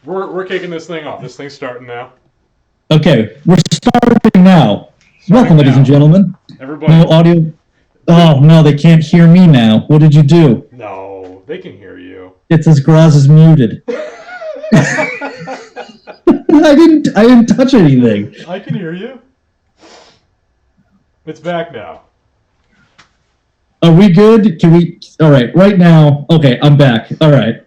We're kicking this thing off. This thing's starting now. Okay, we're starting now. Welcome, ladies and gentlemen. Everybody. No audio. Oh, no, they can't hear me now. What did you do? No, they can hear you. It says Graz is muted. I didn't touch anything. I can hear you. It's back now. Are we good? Can we? All right, right now. Okay, I'm back. All right.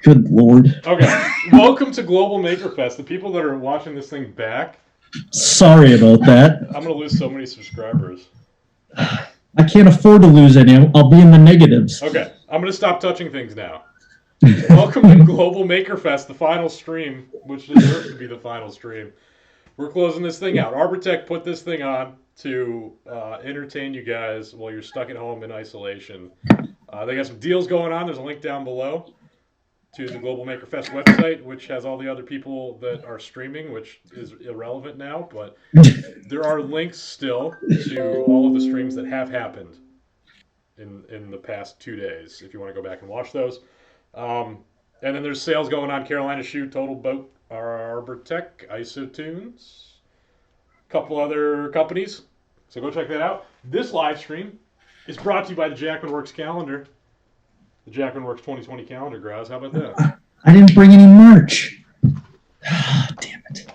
Good Lord. Okay, welcome to Global MakerFest. The people that are watching this thing back. Sorry about that. I'm going to lose so many subscribers. I can't afford to lose any. I'll be in the negatives. Okay, I'm going to stop touching things now. Welcome to Global MakerFest, the final stream, which deserves to be the final stream. We're closing this thing out. Arbortech put this thing on to entertain you guys while you're stuck at home in isolation. They got some deals going on. There's a link down below to the Global MakerFest website, which has all the other people that are streaming, which is irrelevant now, but there are links still to all of the streams that have happened in the past 2 days, if you want to go back and watch those. And then there's sales going on: Carolina Shoe, Total Boat, Arbortech, Isotunes, a couple other companies. So go check that out. This live stream is brought to you by the Jackman Works calendar. The Jackman Works 2020 calendar, Graz. How about that? I didn't bring any merch. Damn it.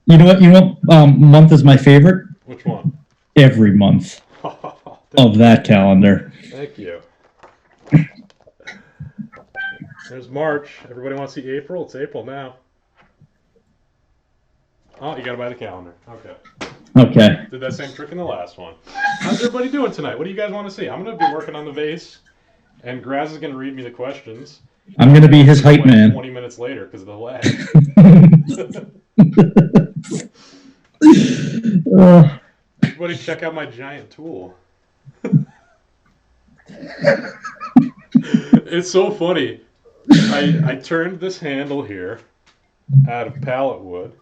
You know what month is my favorite? Which one? Every month of that calendar. Thank you. There's March. Everybody wants to see April? It's April now. Oh, you got to buy the calendar. Okay. Okay. Did that same trick in the last one. How's everybody doing tonight? What do you guys want to see? I'm going to be working on the vase, and Graz is going to read me the questions. I'm going to be his hype man. 20 minutes later because of the lag. Everybody check out my giant tool. It's so funny. I turned this handle here out of pallet wood,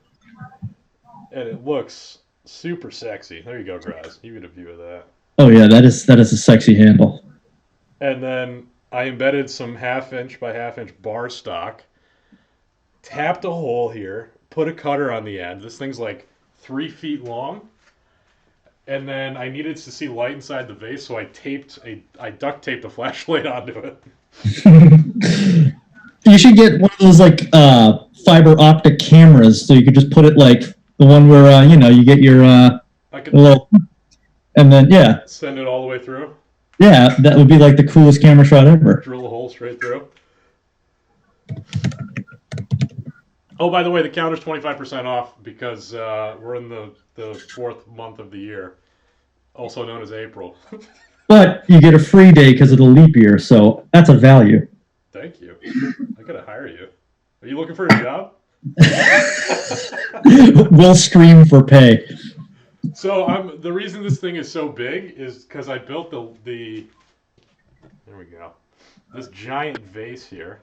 and it looks super sexy. There you go, Graz. You get a view of that. Oh yeah, that is a sexy handle. And then I embedded some 1/2 inch by 1/2 inch bar stock, tapped a hole here, put a cutter on the end. This thing's like 3 feet long. And then I needed to see light inside the vase, so I duct taped a flashlight onto it. You should get one of those like fiber optic cameras, so you could just put it like the one where you get your little, and then send it all the way through. Yeah, that would be like the coolest camera shot ever. Drill a hole straight through. Oh, by the way, the counter's 25% off because we're in the 4th month of the year, also known as April. But you get a free day because of the leap year, so that's a value. Thank you. I gotta hire you. Are you looking for a job? We'll scream for pay. So the reason this thing is so big is because I built the there we go, this giant vase here.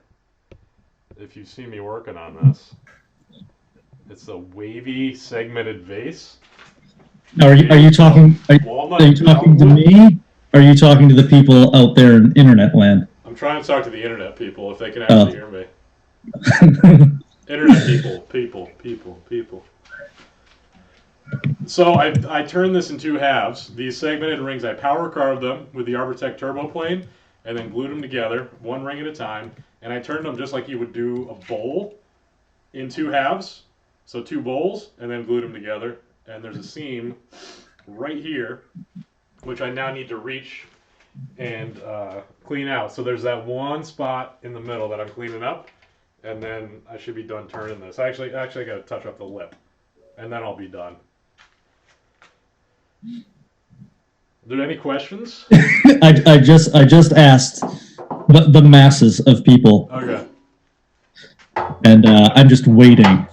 If you see me working on this, it's a wavy segmented vase. Are you talking? Are you talking to me? Or are you talking to the people out there in internet land? I'm trying to talk to the internet people if they can actually hear me. Internet people. So I turned this in 2 halves. These segmented rings, I power carved them with the Arbortech turbo plane and then glued them together, 1 ring at a time. And I turned them just like you would do a bowl in 2 halves. So 2 bowls, and then glued them together. And there's a seam right here, which I now need to reach and clean out. So there's that one spot in the middle that I'm cleaning up, and then I should be done turning this. Actually, I got to touch up the lip, and then I'll be done. Are there any questions? I just asked the masses of people. Okay. And I'm just waiting.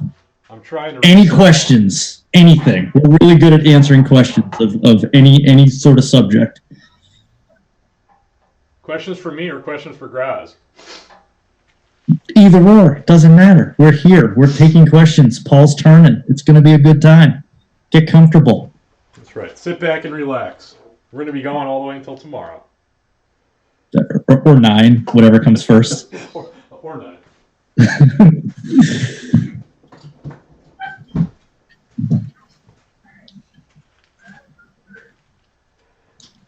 I'm trying to. Any questions? Anything? We're really good at answering questions of any sort of subject. Questions for me or questions for Graz? Either or, doesn't matter. We're here. We're taking questions. Paul's turning. It's going to be a good time. Get comfortable. That's right. Sit back and relax. We're going to be going all the way until tomorrow. Or 9, whatever comes first. or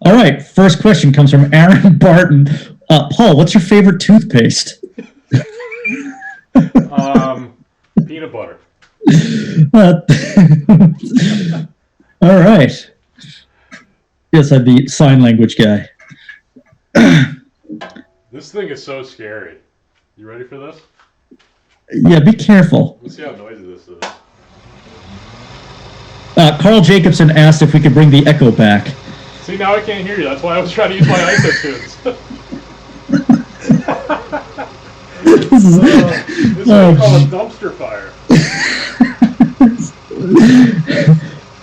All right, first question comes from Aaron Barton. Paul, what's your favorite toothpaste? Peanut butter. All right. Yes, I'm the sign language guy. This thing is so scary. You ready for this? Yeah, be careful. Let's see how noisy this is. Carl Jacobson asked if we could bring the echo back. See, now I can't hear you. That's why I was trying to use my isotunes. This is what we call a dumpster fire.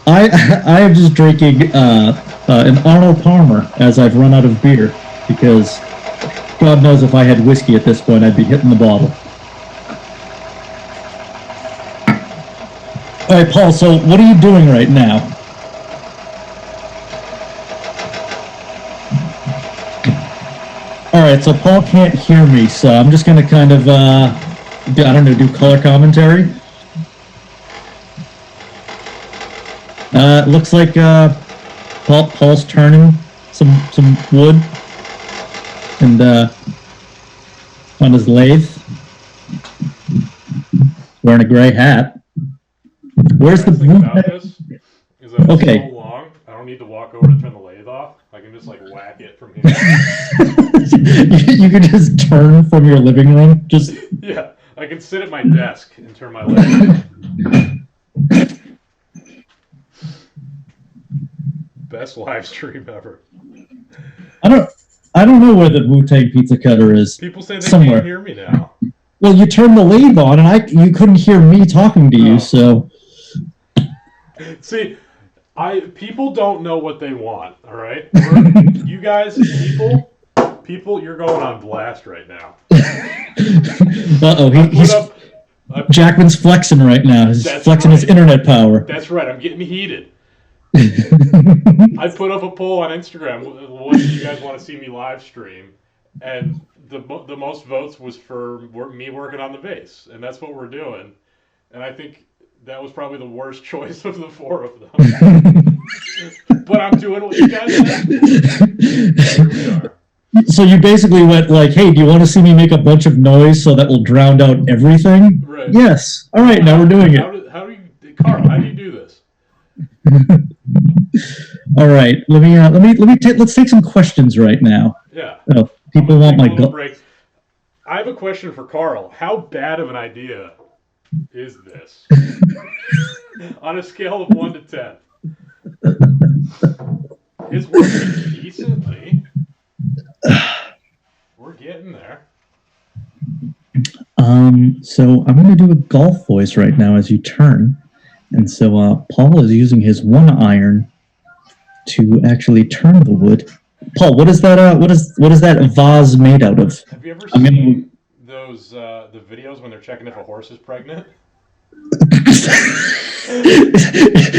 I am just drinking an Arnold Palmer as I've run out of beer because God knows if I had whiskey at this point, I'd be hitting the bottle. All right, Paul, so what are you doing right now? All right, so Paul can't hear me, so I'm just going to kind of, I don't know, do color commentary. It looks like Paul's turning some wood and on his lathe. Wearing a gray hat. Where's the blue hat? Is that okay. So long, I don't need to walk over to turn the lathe off. I can just like whack it from here. You can just turn from your living room. Just yeah, I can sit at my desk and turn my lathe. Best live stream ever. I don't know where the Wu-Tang pizza cutter is. People say they somewhere. Can't hear me now. Well, you turned the lathe on, and you couldn't hear me talking to you, so. See, people don't know what they want. All right, you guys, people, you're going on blast right now. Jackman's flexing right now. He's flexing his internet power. That's right. I'm getting heated. I put up a poll on Instagram. What do you guys want to see me live stream? And the most votes was for me working on the vase, and that's what we're doing. And I think that was probably the worst choice of the four of them. But I'm doing what you guys said. Here we are. So you basically went like, "Hey, do you want to see me make a bunch of noise so that will drown out everything?" Right. Yes. All right. Now we're doing it. How do you, Carl? How do you do this? All right. Let's take some questions right now. Yeah. People want my break. I have a question for Carl. How bad of an idea is this? On a scale of 1 to 10. It's working decently. We're getting there. So I'm going to do a golf voice right now as you turn. And so Paul is using his one iron to actually turn the wood. Paul, what is that? What is that vase made out of? Have you ever seen those the videos when they're checking if a horse is pregnant?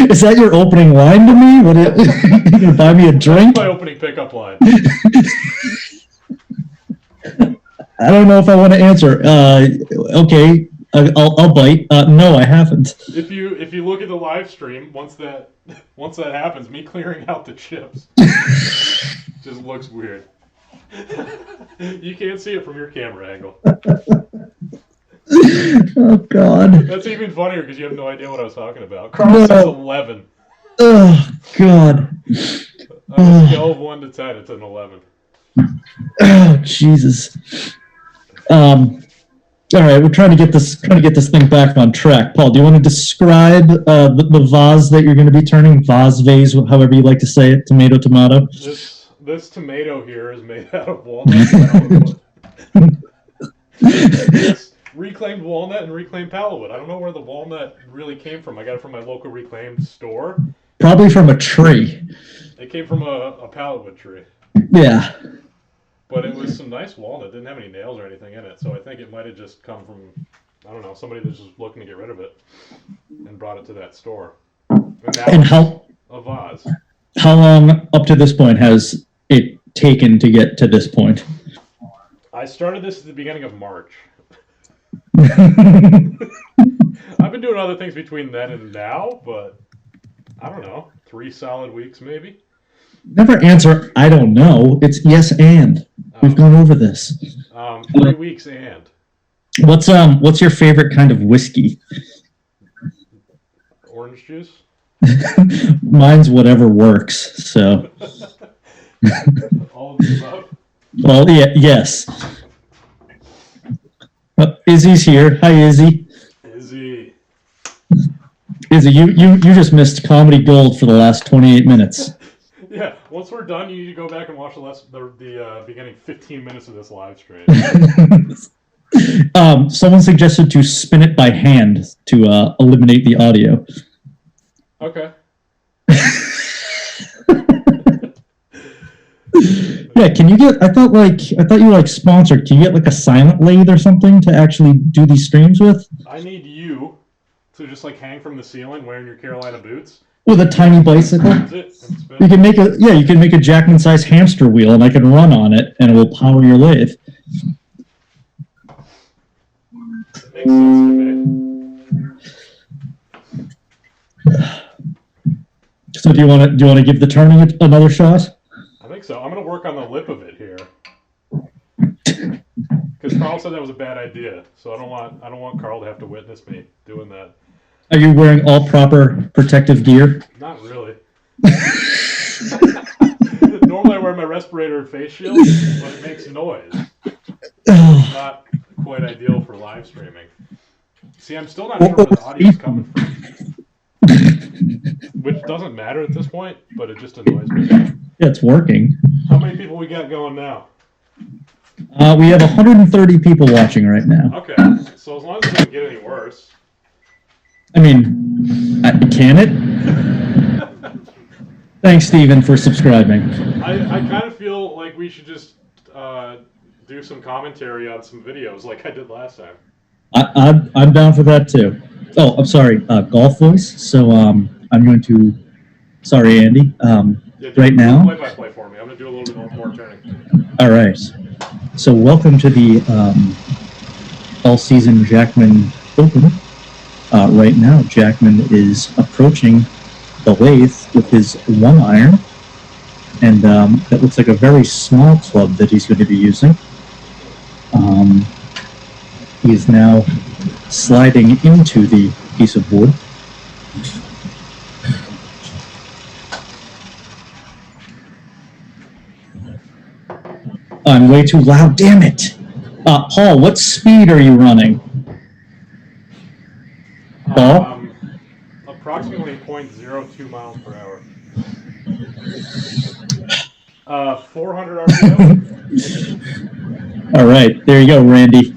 Is that your opening line to me? What? You gonna buy me a drink? That's my opening pickup line. I don't know if I want to answer. Okay, I'll bite. No, I haven't. If you look at the live stream, once that happens, me clearing out the chips just looks weird. You can't see it from your camera angle. Oh God. That's even funnier because you have no idea what I was talking about. Carl says 11. Oh God. On a scale of 1 to 10, it's an 11. Oh Jesus. All right, we're trying to get this thing back on track. Paul, do you want to describe the vase that you're going to be turning? Vase, however you like to say it. Tomato. This tomato here is made out of walnut. It's reclaimed walnut and reclaimed pallet wood. I don't know where the walnut really came from. I got it from my local reclaimed store. Probably from a tree. It came from a pallet wood tree. Yeah. But it was some nice walnut. It didn't have any nails or anything in it. So I think it might have just come from, I don't know, somebody that's just looking to get rid of it and brought it to that store. And how a vase. How long up to this point has it taken to get to this point? I started this at the beginning of March. I've been doing other things between then and now, but I don't know, 3 solid weeks maybe. Never answer, I don't know. It's yes and. We've gone over this. 3 weeks and. What's your favorite kind of whiskey? Orange juice? Mine's whatever works, so. All of the above? Well, yeah, yes. Izzy's here. Hi, Izzy. Izzy. Izzy, you just missed comedy gold for the last 28 minutes. Yeah, once we're done, you need to go back and watch the beginning 15 minutes of this live stream. Someone suggested to spin it by hand to eliminate the audio. Okay. Yeah, can you get? I thought you were like sponsored. Can you get like a silent lathe or something to actually do these streams with? I need you to just like hang from the ceiling wearing your Carolina boots. With a tiny bicycle. You can make a Jackman sized hamster wheel, and I can run on it, and it will power your lathe. It makes sense to me. So do you want to give the turning another shot? I think so. I'm gonna work on the lip of it here. Because Carl said that was a bad idea, so I don't want Carl to have to witness me doing that. Are you wearing all proper protective gear? Not really. Normally I wear my respirator and face shield, but it makes noise. Not quite ideal for live streaming. See, I'm still not sure where the audio's coming from. Which doesn't matter at this point, but it just annoys me. Yeah, it's working. How many people we got going now? We have 130 people watching right now. Okay, so as long as it doesn't get any worse. I mean, can it? Thanks, Steven, for subscribing. I kind of feel like we should just do some commentary on some videos like I did last time. I'm down for that, too. Oh, I'm sorry, golf voice. So I'm going to... Sorry, Andy. Right now... Play-by-play for me. I'm going to do a little bit more turning. All right. So welcome to the all-season Jackman Open. Right now, Jackman is approaching the lathe with his 1-iron, and that looks like a very small club that he's going to be using. He is now sliding into the piece of wood. I'm way too loud, damn it! Paul, what speed are you running? Paul? Approximately 0.02 miles per hour. 400 RPM. All right, there you go, Randy.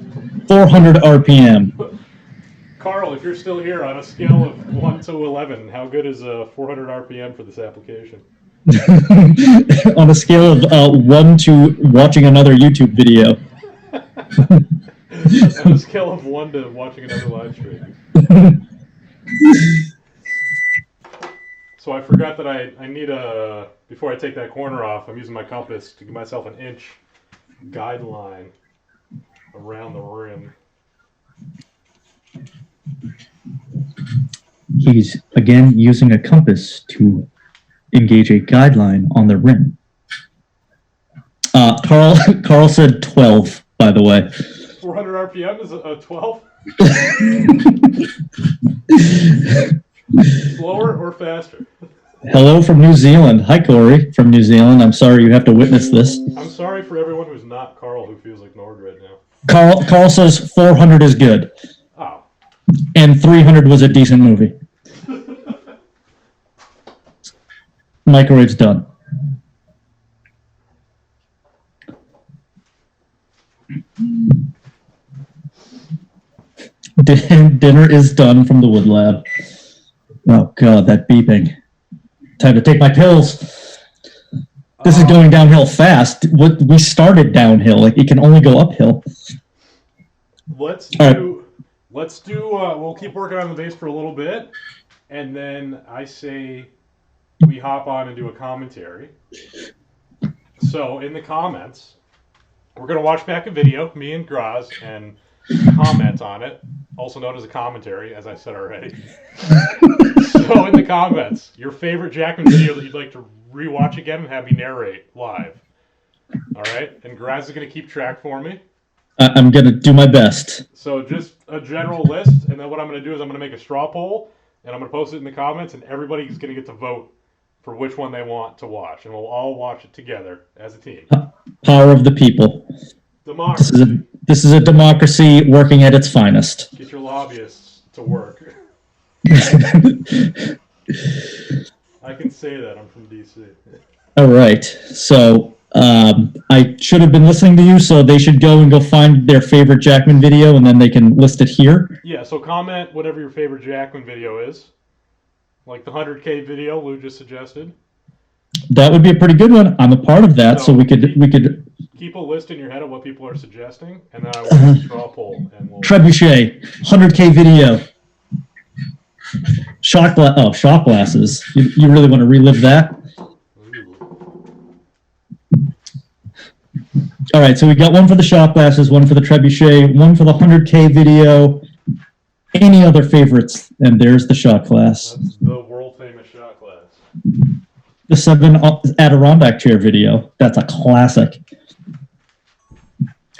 400 RPM. Carl, if you're still here, on a scale of 1 to 11, how good is 400 RPM for this application? On a scale of 1 to watching another YouTube video. On a scale of 1 to watching another live stream. So I forgot that I need a... Before I take that corner off, I'm using my compass to give myself an inch guideline around the rim. He's, again, using a compass to engage a guideline on the rim. Carl said 12, by the way. 400 RPM is a 12? Slower or faster? Hello from New Zealand. Hi, Corey from New Zealand. I'm sorry you have to witness this. I'm sorry for everyone who's not Carl who feels ignored right now. Carl says 400 is good. Oh. And 300 was a decent movie. Microwave's done. Dinner is done from the wood lab. Oh god, that beeping. Time to take my pills. This is going downhill fast. We started downhill. Like, it can only go uphill. We'll keep working on the base for a little bit, and then I say we hop on and do a commentary. So in the comments, we're gonna watch back a video, me and Graz, and comment on it, also known as a commentary, as I said already. So in the comments, your favorite Jackman video that you'd like to rewatch again and have me narrate live. All right, and Graz is going to keep track for me. I'm going to do my best. So just a general list, and then what I'm going to do is I'm going to make a straw poll, and I'm going to post it in the comments, and everybody's going to get to vote for which one they want to watch, and we'll all watch it together as a team. Power of the people. Democracy. This is a democracy working at its finest. Get your lobbyists to work. I can say that. I'm from DC. All right. So I should have been listening to you, so they should go find their favorite Jackman video, and then they can list it here. Yeah, so comment whatever your favorite Jackman video is. Like the 100K video Lou just suggested. That would be a pretty good one. I'm a part of that, so we could keep a list in your head of what people are suggesting, and then I will do a straw poll. And we'll... Trebuchet, 100K video. Shot glasses. You really want to relive that? All right, so we got one for the shot glasses, one for the trebuchet, one for the 100K video. Any other favorites? And there's the shot glass. That's the world famous shot glass. The 7 Adirondack chair video. That's a classic.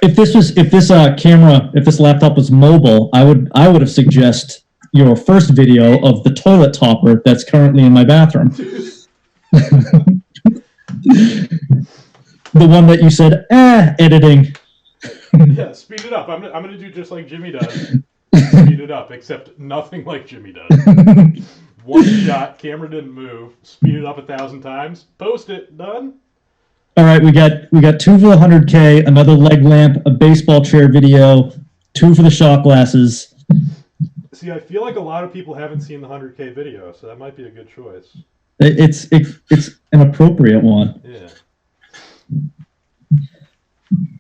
If this laptop was mobile, I would have suggested your first video of the toilet topper that's currently in my bathroom. The one that you said, editing. Yeah, speed it up. I'm going to do just like Jimmy does. Speed it up, except nothing like Jimmy does. One shot, camera didn't move. Speed it up 1,000 times. Post it. Done. All right, we got 2 for the 100K, another leg lamp, a baseball chair video, 2 for the shot glasses. See, I feel like a lot of people haven't seen the 100K video, so that might be a good choice. It's an appropriate one. Yeah.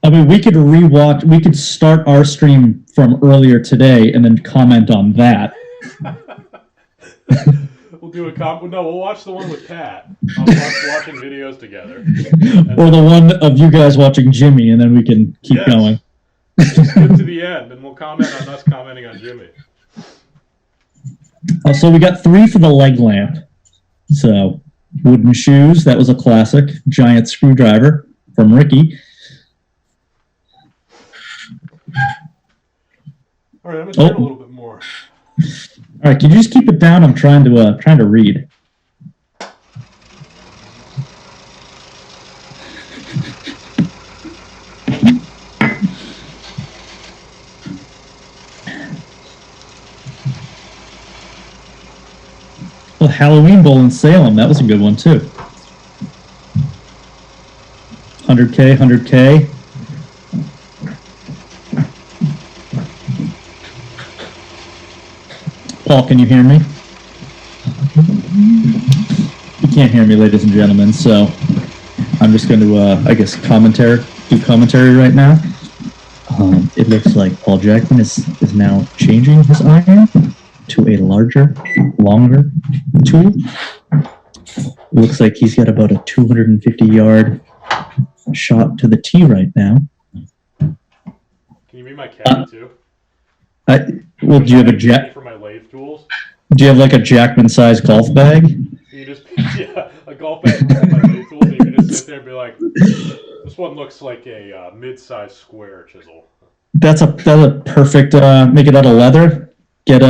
I mean, we could start our stream from earlier today and then comment on that. We'll do we'll watch the one with Pat. I'll watching videos together. Or the one of you guys watching Jimmy, and then we can keep going. Just get to the end, and we'll comment on us commenting on Jimmy. So we got 3 for the leg lamp. So, wooden shoes, that was a classic. Giant screwdriver from Ricky. All right, I'm going to turn a little bit more. All right, can you just keep it down? I'm trying to read. Well, Halloween Bowl in Salem, that was a good one too. 100K. Paul, can you hear me? You can't hear me, ladies and gentlemen, so I'm just going to, I guess, do commentary right now. It looks like Paul Jackman is now changing his iron to a larger, longer tool. It looks like he's got about a 250-yard shot to the tee right now. Can you be my caddy too? Do you have a for my lathe tools? Do you have like a Jackman-sized golf bag? You just a golf bag for my lathe tools, and you can just sit there and be like, this one looks like a mid-sized square chisel. That's a perfect. Make it out of leather. Get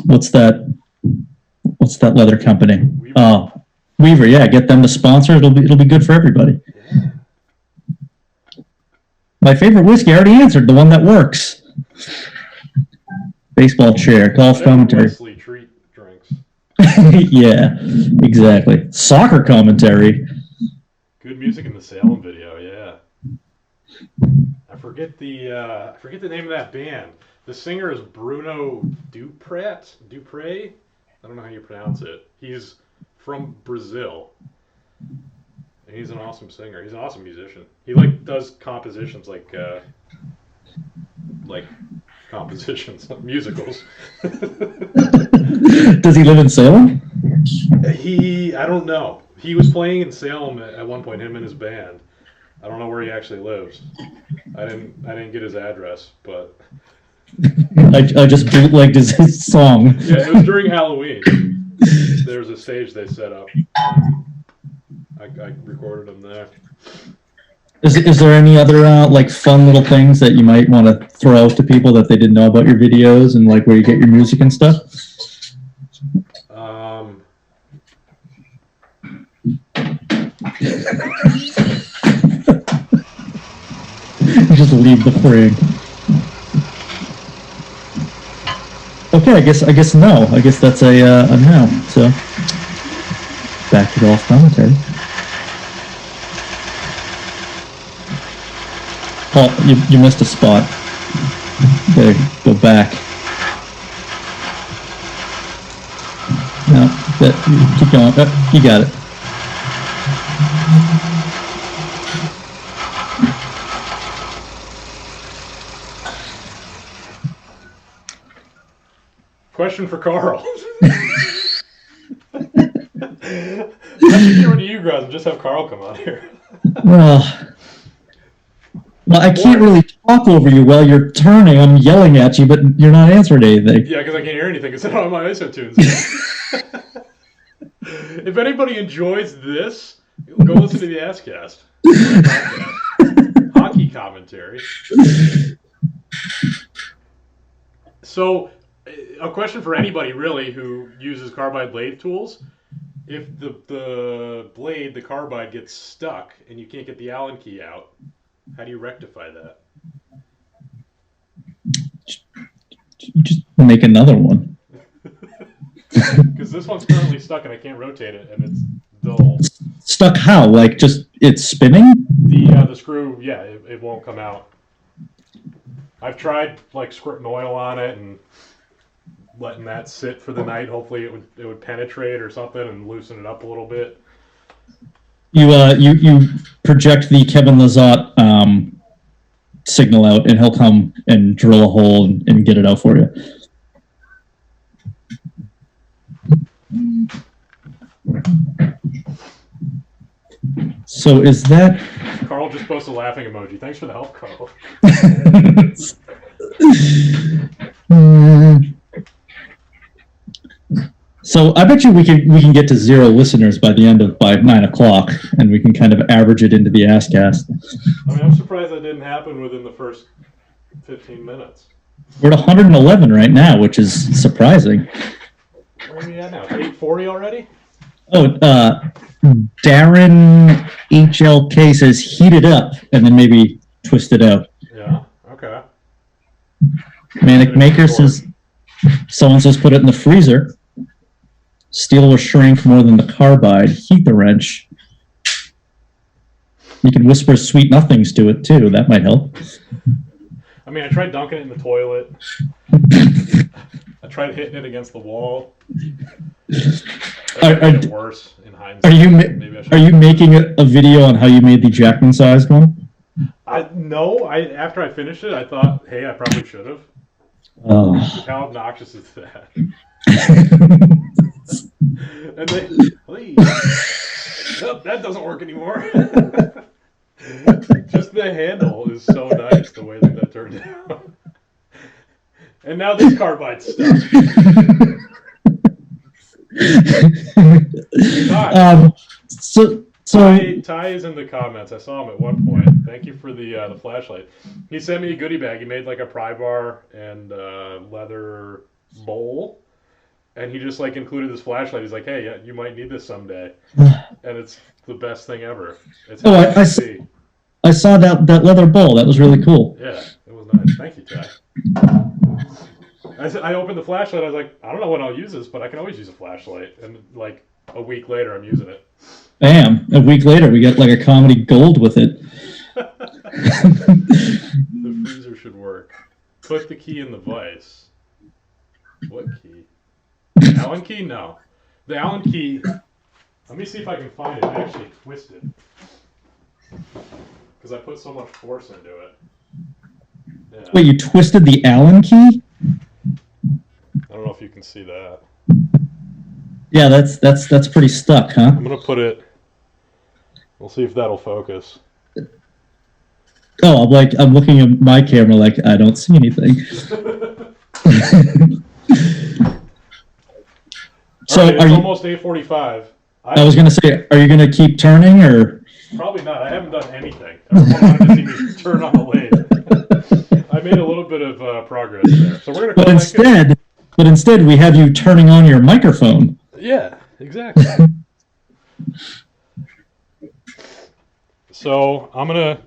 what's that leather company? Weaver. Yeah, get them to sponsor. It'll be good for everybody. Yeah. My favorite whiskey. I already answered the one that works. Baseball chair, golf commentary. Wesley treat drinks. Yeah, exactly. Soccer commentary. Good music in the Salem video, yeah. I forget the name of that band. The singer is Bruno Dupre. I don't know how you pronounce it. He's from Brazil. And he's an awesome singer. He's an awesome musician. He does compositions like compositions, musicals. Does he live in Salem? I don't know. He was playing in Salem at one point, him and his band. I don't know where he actually lives. I didn't get his address, but I just bootlegged his song. yeah, it was during Halloween. There's a stage they set up. I recorded him there. Is there any other like fun little things that you might want to throw out to people that they didn't know about your videos and like where you get your music and stuff? You just leave the frame. Okay, I guess no. I guess that's a no. So back to golf commentary. Paul, you missed a spot. There, go back. No, keep going. Oh, you got it. Question for Carl. I should give it to you, Graz, and just have Carl come out here. Well, I can't really talk over you while you're turning. I'm yelling at you, but you're not answering anything. Yeah, because I can't hear anything. It's not on my ISO tunes. If anybody enjoys this, go listen to the Asscast. Hockey commentary. So, a question for anybody really who uses carbide lathe tools: if the blade, the carbide, gets stuck and you can't get the Allen key out, how do you rectify that? Just make another one. Because this one's currently stuck and I can't rotate it, and it's dull. Stuck how? Like just it's spinning? The screw, yeah, it won't come out. I've tried like squirting oil on it and letting that sit for the night. Hopefully it would penetrate or something and loosen it up a little bit. You project the Kevin Lizotte signal out, and he'll come and drill a hole and get it out for you. So is that... Carl just posted a laughing emoji. Thanks for the help, Carl. So I bet you we can get to 0 listeners by 9 o'clock, and we can kind of average it into the Asscast. I mean, I'm surprised that didn't happen within the first 15 minutes. We're at 111 right now, which is surprising. Where are we at now? It's 8:40 already? Oh, Darren HLK says heat it up and then maybe twist it out. Yeah, okay. Manic Maker says, someone says put it in the freezer. Steel will shrink more than the carbide. Heat the wrench. You can whisper sweet nothings to it too. That might help. I mean, I tried dunking it in the toilet. I tried hitting it against the wall. It worse in hindsight. Are you making a video on how you made the Jackman size one? No. After I finished it, I thought, hey, I probably should have. Oh. How obnoxious is that? And then, nope, that doesn't work anymore. Just the handle is so nice the way that turned out. And now this carbide's stuck. Ty is in the comments. I saw him at one point. Thank you for the flashlight. He sent me a goodie bag. He made like a pry bar and leather bowl, and he just like included this flashlight. He's like, "Hey, yeah, you might need this someday," and it's the best thing ever. It's I saw that leather bowl. That was really cool. Yeah, it was nice. Thank you, Ty. I opened the flashlight. I was like, I don't know when I'll use this, but I can always use a flashlight. And like a week later, I'm using it. Bam! A week later, we got like a comedy gold with it. The freezer should work. Put the key in the vise. What key? The Allen key? No. The Allen key. Let me see if I can find it. I actually twisted because I put so much force into it. Yeah. Wait, you twisted the Allen key? I don't know if you can see that. Yeah, that's pretty stuck, huh? I'm gonna put it. We'll see if that'll focus. Oh, I'm looking at my camera like I don't see anything. So All right, it's almost 8:45. I was gonna say, are you gonna keep turning or? Probably not. I haven't done anything. Everyone wanted to see me turn on the lathe. I made a little bit of progress there. So we're gonna call But instead, we have you turning on your microphone. Yeah, exactly. So I'm gonna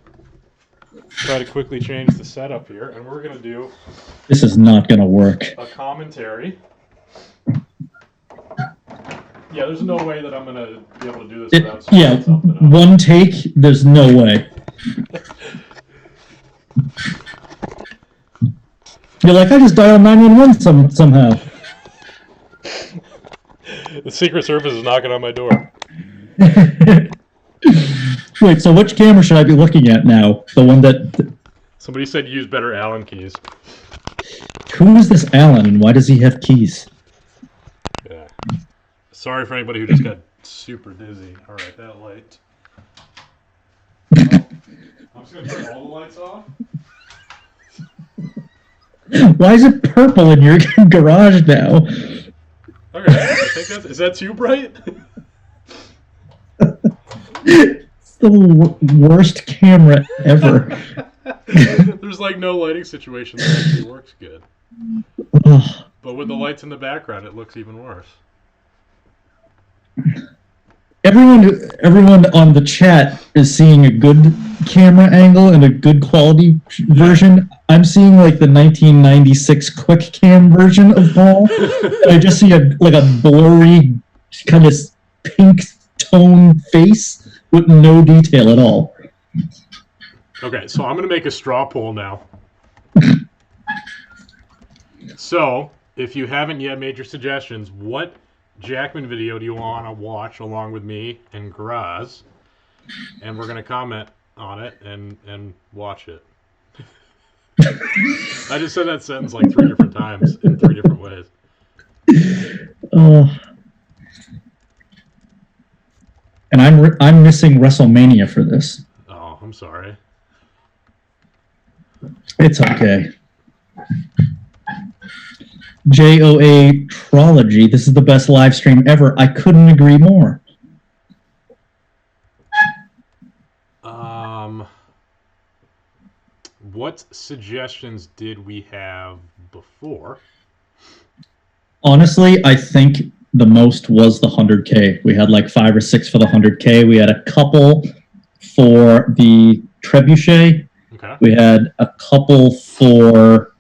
try to quickly change the setup here, and we're gonna do. This is not gonna work. A commentary. Yeah, there's no way that I'm gonna be able to do this without screwing something up. One take. There's no way. You're like, I just dialed 911 somehow. The Secret Service is knocking on my door. Wait, so which camera should I be looking at now? The one that... Somebody said use better Allen keys. Who is this Allen, and why does he have keys? Yeah. Sorry for anybody who just got super dizzy. All right, that light. Well, I'm just going to turn all the lights off. Why is it purple in your garage now? Okay, I think that's... Is that too bright? It's the worst camera ever. There's like no lighting situation that actually works good. But with the lights in the background, it looks even worse. Everyone on the chat is seeing a good camera angle and a good quality version. I'm seeing like the 1996 quick cam version of Paul. I just see a blurry kind of pink tone face with no detail at all. Okay, so I'm going to make a straw poll now. So, if you haven't yet made your suggestions, what Jackman video do you want to watch along with me and Graz? And we're going to comment on it and watch it. I just said that sentence like 3 different times in 3 different ways. And I'm missing WrestleMania for this. Oh, I'm sorry. It's okay. JOA Trology. This is the best live stream ever. I couldn't agree more. What suggestions did we have before? Honestly, I think the most was the 100K. We had like 5 or 6 for the 100K. We had a couple for the trebuchet. Okay. We had a couple for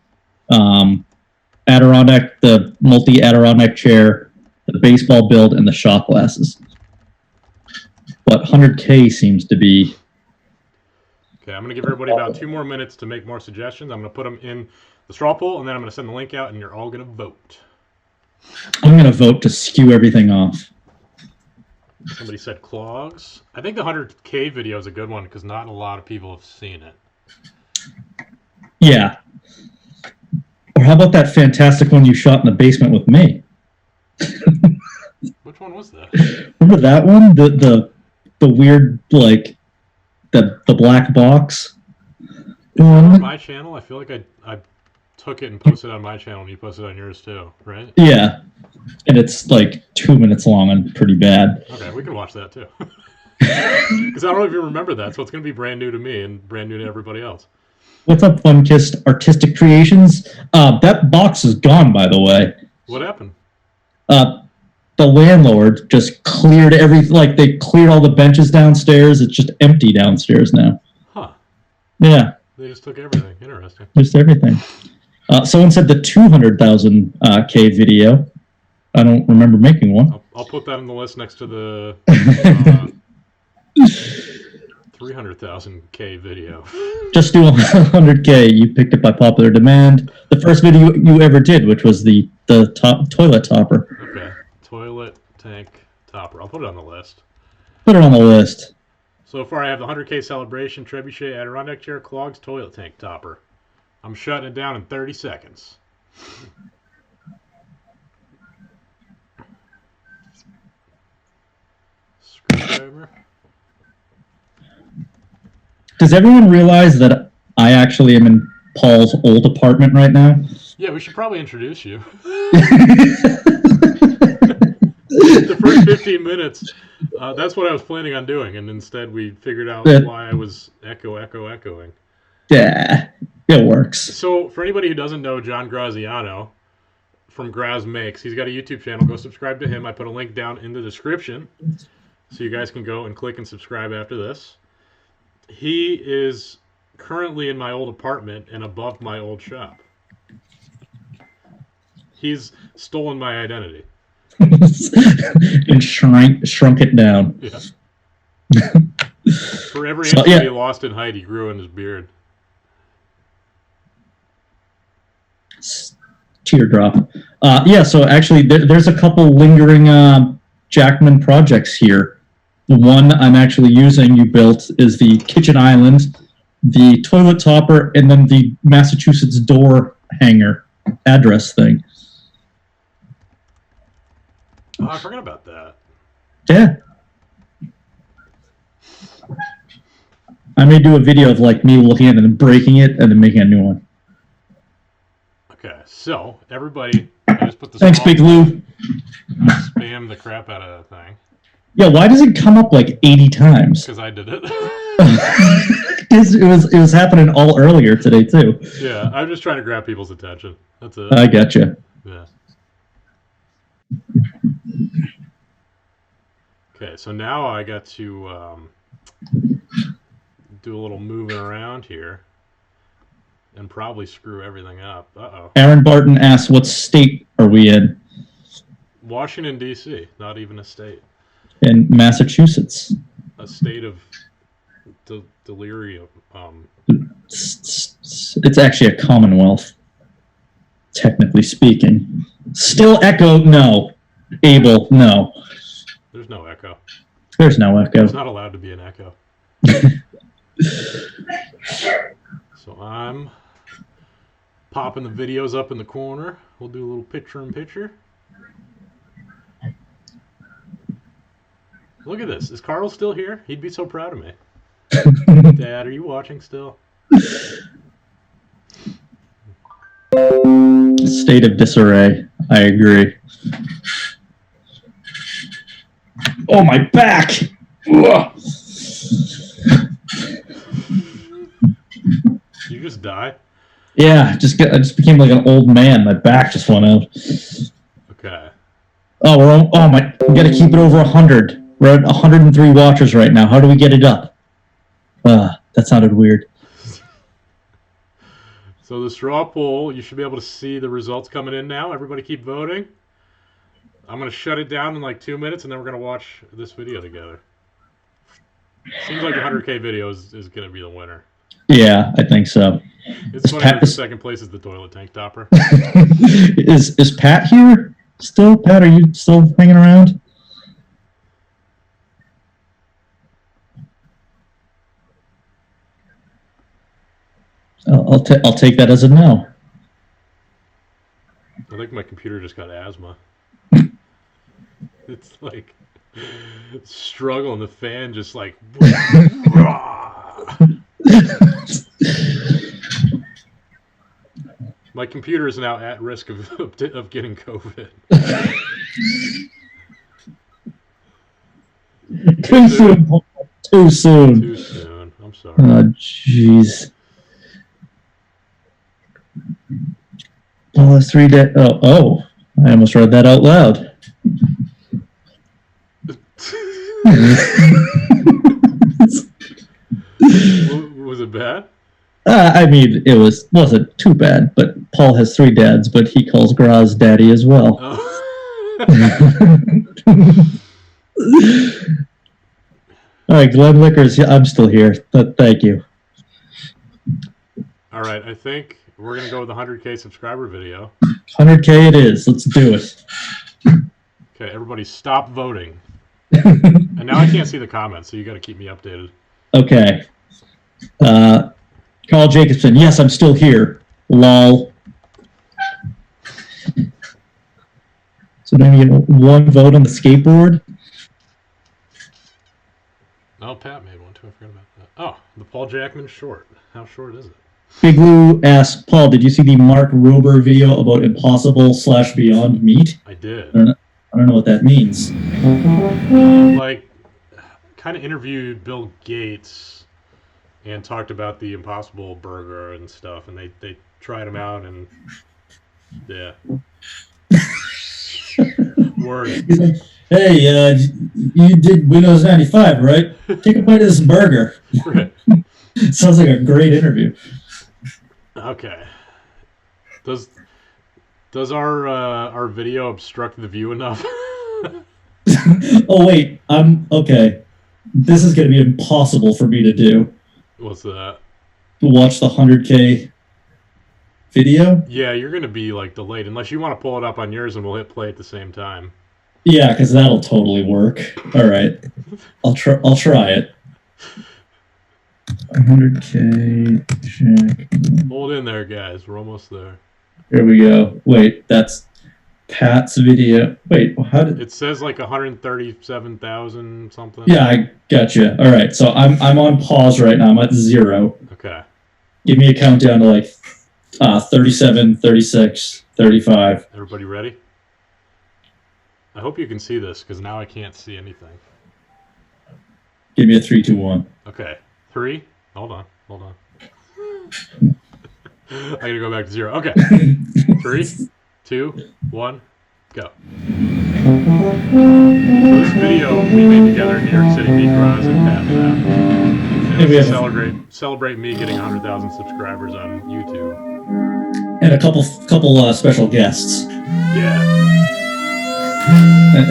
Adirondack, the multi-Adirondack chair, the baseball build, and the shot glasses. But 100K seems to be... Okay, I'm going to give everybody about 2 more minutes to make more suggestions. I'm going to put them in the straw poll, and then I'm going to send the link out, and you're all going to vote. I'm going to vote to skew everything off. Somebody said clogs. I think the 100K video is a good one because not a lot of people have seen it. Yeah. Or how about that fantastic one you shot in the basement with me? Which one was that? Remember that one? The weird, like, the black box? On my channel, I feel like I took it and posted it on my channel, and you posted it on yours too, right? Yeah. And it's like 2 minutes long and pretty bad. Okay, we can watch that too. Because I don't even remember that, so it's going to be brand new to me and brand new to everybody else. What's up, Funkist Artistic Creations? That box is gone, by the way. What happened? The landlord just cleared they cleared all the benches downstairs. It's just empty downstairs now. Huh. Yeah. They just took everything. Interesting. Just everything. Someone said the 200,000 K video. I don't remember making one. I'll put that on the list next to the 300,000 K video. Just do 100K. You picked it by popular demand. The first video you ever did, which was the toilet topper. Okay. Toilet tank topper. I'll put it on the list. Put it on the list. So far, I have the 100K celebration, trebuchet, Adirondack chair, clogs, toilet tank topper. I'm shutting it down in 30 seconds. Screwdriver. Does everyone realize that I actually am in Paul's old apartment right now? Yeah, we should probably introduce you. The first 15 minutes, that's what I was planning on doing, and instead we figured out why I was echoing. Yeah, it works. So, for anybody who doesn't know John Graziano from Graz Makes, he's got a YouTube channel. Go subscribe to him. I put a link down in the description so you guys can go and click and subscribe after this. He is currently in my old apartment and above my old shop. He's stolen my identity. And shrunk it down. Yeah. For every inch he lost in height, he grew in his beard. Teardrop. Yeah, so actually there's a couple lingering Jackman projects here. The one I'm actually using, you built, is the kitchen island, the toilet topper, and then the Massachusetts door hanger address thing. Oh, I forgot about that. Yeah. I may do a video of like me looking at it and breaking it and then making a new one. Okay, so everybody, I just put this. Thanks, Big Lou. Spam the crap out of that thing. Yeah, why does it come up like 80 times? Because I did it. it was happening all earlier today too. Yeah, I'm just trying to grab people's attention. That's it. I gotcha. Yeah. Okay, so now I got to do a little moving around here and probably screw everything up. Uh-oh. Aaron Barton asks, what state are we in? Washington, D.C., not even a state. In Massachusetts. A state of delirium. It's actually a commonwealth, technically speaking. Still echo, no. Abel, no. There's no echo. There's no echo. There's not allowed to be an echo. So I'm popping the videos up in the corner. We'll do a little picture-in-picture. Look at this. Is Carl still here? He'd be so proud of me. Dad, are you watching still? State of disarray. I agree. Oh, my back! Ugh. You just die? Yeah, I just became like an old man. My back just went out. Okay. Oh, we gotta keep it over 100. We're at 103 watchers right now. How do we get it up? That sounded weird. So the straw poll, you should be able to see the results coming in now. Everybody keep voting. I'm going to shut it down in like 2 minutes, and then we're going to watch this video together. Seems like the 100K video is going to be the winner. Yeah, I think so. It's funny that the second place is the toilet tank topper. Is Pat here still? Pat, are you still hanging around? I'll take that as a no. I think my computer just got asthma. It's like struggling. The fan just like. My computer is now at risk of getting COVID. Too soon. Too soon. Too soon. I'm sorry. Oh, jeez. Well, that's 3 days. Oh, I almost read that out loud. Was it bad? I mean, wasn't too bad, but Paul has 3 dads, but he calls Graz daddy as well. Oh. All right, Glenn Lickers, I'm still here. Thank you. All right, I think we're going to go with the 100K subscriber video. 100K it is. Let's do it. Okay, everybody stop voting. And now I can't see the comments, so you got to keep me updated. Okay. Carl Jacobson, yes, I'm still here. Lol. So then you get 1 vote on the skateboard. Oh, Pat made one too. I forgot about that. Oh, The Paul Jackman short. How short is it? Big Lou asked, Paul, did you see the Mark Rober video about Impossible/Beyond Meat? I did. I don't know what that means. Like, kind of interviewed Bill Gates and talked about the Impossible Burger and stuff, and they tried him out, and yeah. Word. He's like, hey, you did Windows 95, right? Take a bite of this burger. Right. Sounds like a great interview. Okay. Does our video obstruct the view enough? Oh wait, okay. This is going to be impossible for me to do. What's that? To watch the 100K video. Yeah, you're going to be like delayed unless you want to pull it up on yours, and we'll hit play at the same time. Yeah, because that'll totally work. All right, I'll try it. 100K check. Hold in there, guys. We're almost there. Here we go. Wait, that's Pat's video. Wait, how did it says like 137,000 something? Yeah, I gotcha. All right, so I'm on pause right now. I'm at 0. Okay. Give me a countdown to like 37, 36, 35. Everybody ready? I hope you can see this because now I can't see anything. Give me a 3, 2, 1. Okay. 3. Hold on. I gotta go back to 0. Okay. 3, 2, 1, go. So this video we made together in New York City, me, Graz, and Pat. And it's to celebrate me getting 100,000 subscribers on YouTube. And a couple special guests. Yeah.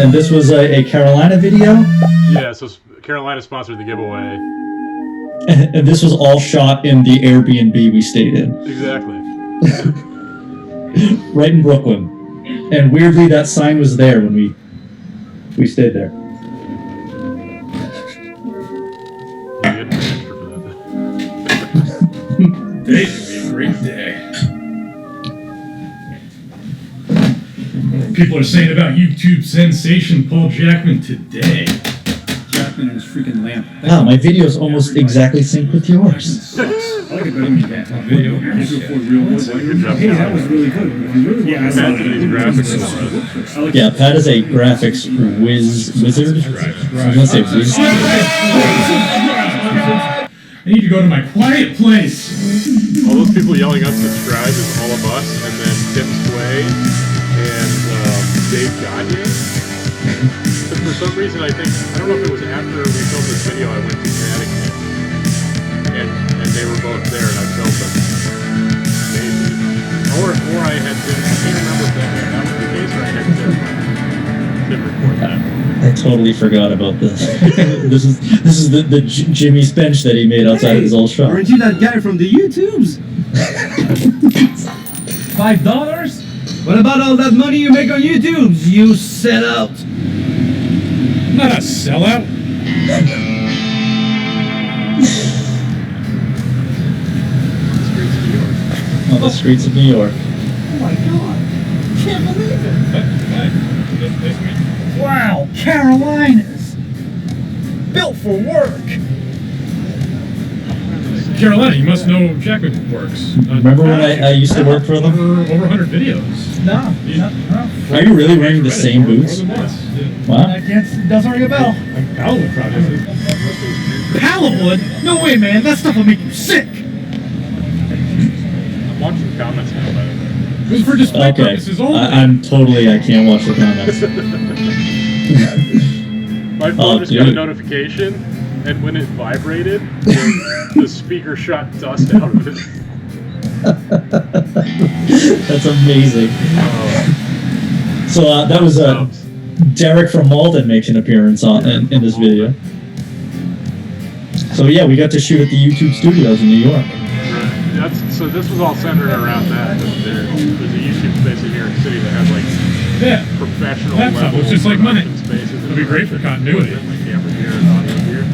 And this was a Carolina video? Yeah, so Carolina sponsored the giveaway. And this was all shot in the Airbnb we stayed in. Exactly. Right in Brooklyn. And weirdly, that sign was there when we stayed there. You get an extra for that. Today's gonna be a great day. People are saying about YouTube sensation Paul Jackman today. Jackman and his freaking lamp. Wow, my video's almost exactly synced with yours. I like it better when you get that video. Hey, that was really good. Yeah, I saw these graphics. Yeah, Pat is a graphics wizard. I was gonna say whiz. I need to go to my quiet place. All those people yelling unsubscribe is all of us, and then Tim Sway and Dave Gagne. But for some reason, I don't know if it was after we filmed this video, I went to Connecticut, and they were both there, and I filmed them. Maybe. Or I had Tim, I can't remember if that was the case, or I had Tim record that. I totally forgot about this. This is the Jimmy's bench that he made outside of his old shop. Aren't you that guy from the YouTubes? $5? What about all that money you make on YouTube? You sell out. I'm not a sellout. On the streets of New York. Oh my god. Can't believe it. Wow, Carolinas. Built for work. Carolina, you must know Jackman works. Remember when I used to work for them? Over 100 videos. No. Are you really wearing the same boots? More than once. Yeah. Wow. It doesn't ring a bell. Paladin project. Paladin? No way, man. That stuff will make you sick. I'm watching the comments now, by the way. This is for display Okay. purposes only. I can't watch the comments. My phone just got a notification, and when it vibrated, the speaker shot dust out of it. That's amazing. So that was Derek from Malden makes an appearance in this video. So yeah, we got to shoot at the YouTube studios in New York. So this was all centered around that. There's a YouTube space in New York City that has like professional level it's just like money. Spaces. It'll be great for continuity. Like camera here and audio here.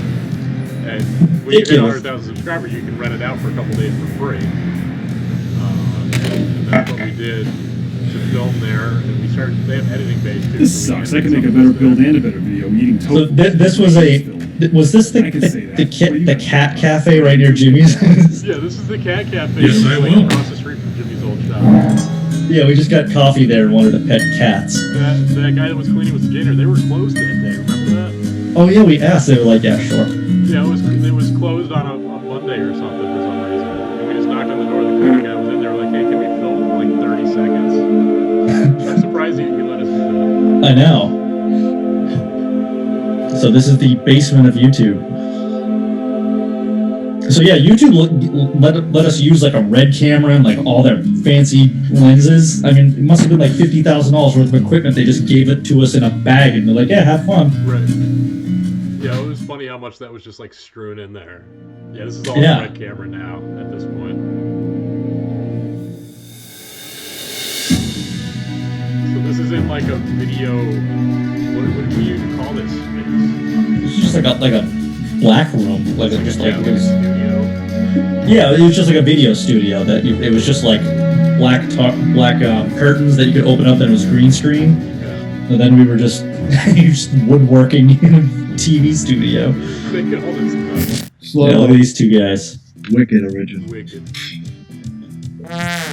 And when you hit 100,000 subscribers, you can rent it out for a couple days for free. And that's what we did to film there. And they have editing bays too. This sucks. I can make a better build and a better video. Eating tofu. So this was a Was this I can say that. the cat cafe right near Jimmy's? Yeah, this is the cat cafe. Yes, I will. Across the street from Jimmy's old shop. Yeah, we just got coffee there and wanted to pet cats. That guy that was cleaning with the janitor, they were closed that day. Remember that? Oh yeah, we asked. They were like, yeah, sure. Yeah, it was closed on a Monday or something for some reason. And we just knocked on the door. The cleaning guy was in there. Like, hey, can we film for like 30 seconds? I'm surprised he let us do that. I know. So this is the basement of YouTube. So yeah, YouTube let us use like a red camera and like all their fancy lenses. I mean, it must have been like $50,000 worth of equipment. They just gave it to us in a bag and they're like, yeah, have fun. Right. Yeah, it was funny how much that was just like strewn in there. Yeah, this is all Yeah. red camera now at this point. So this is in like a video. What do you call this space? It's just like a black room, like it just like it was. Studio. Yeah, it was just like a video studio it was just like black curtains that you could open up and it was green screen. Yeah. And then we were just woodworking in a TV studio. Making all this stuff. Yeah, look at these two guys. Wicked original. Wicked.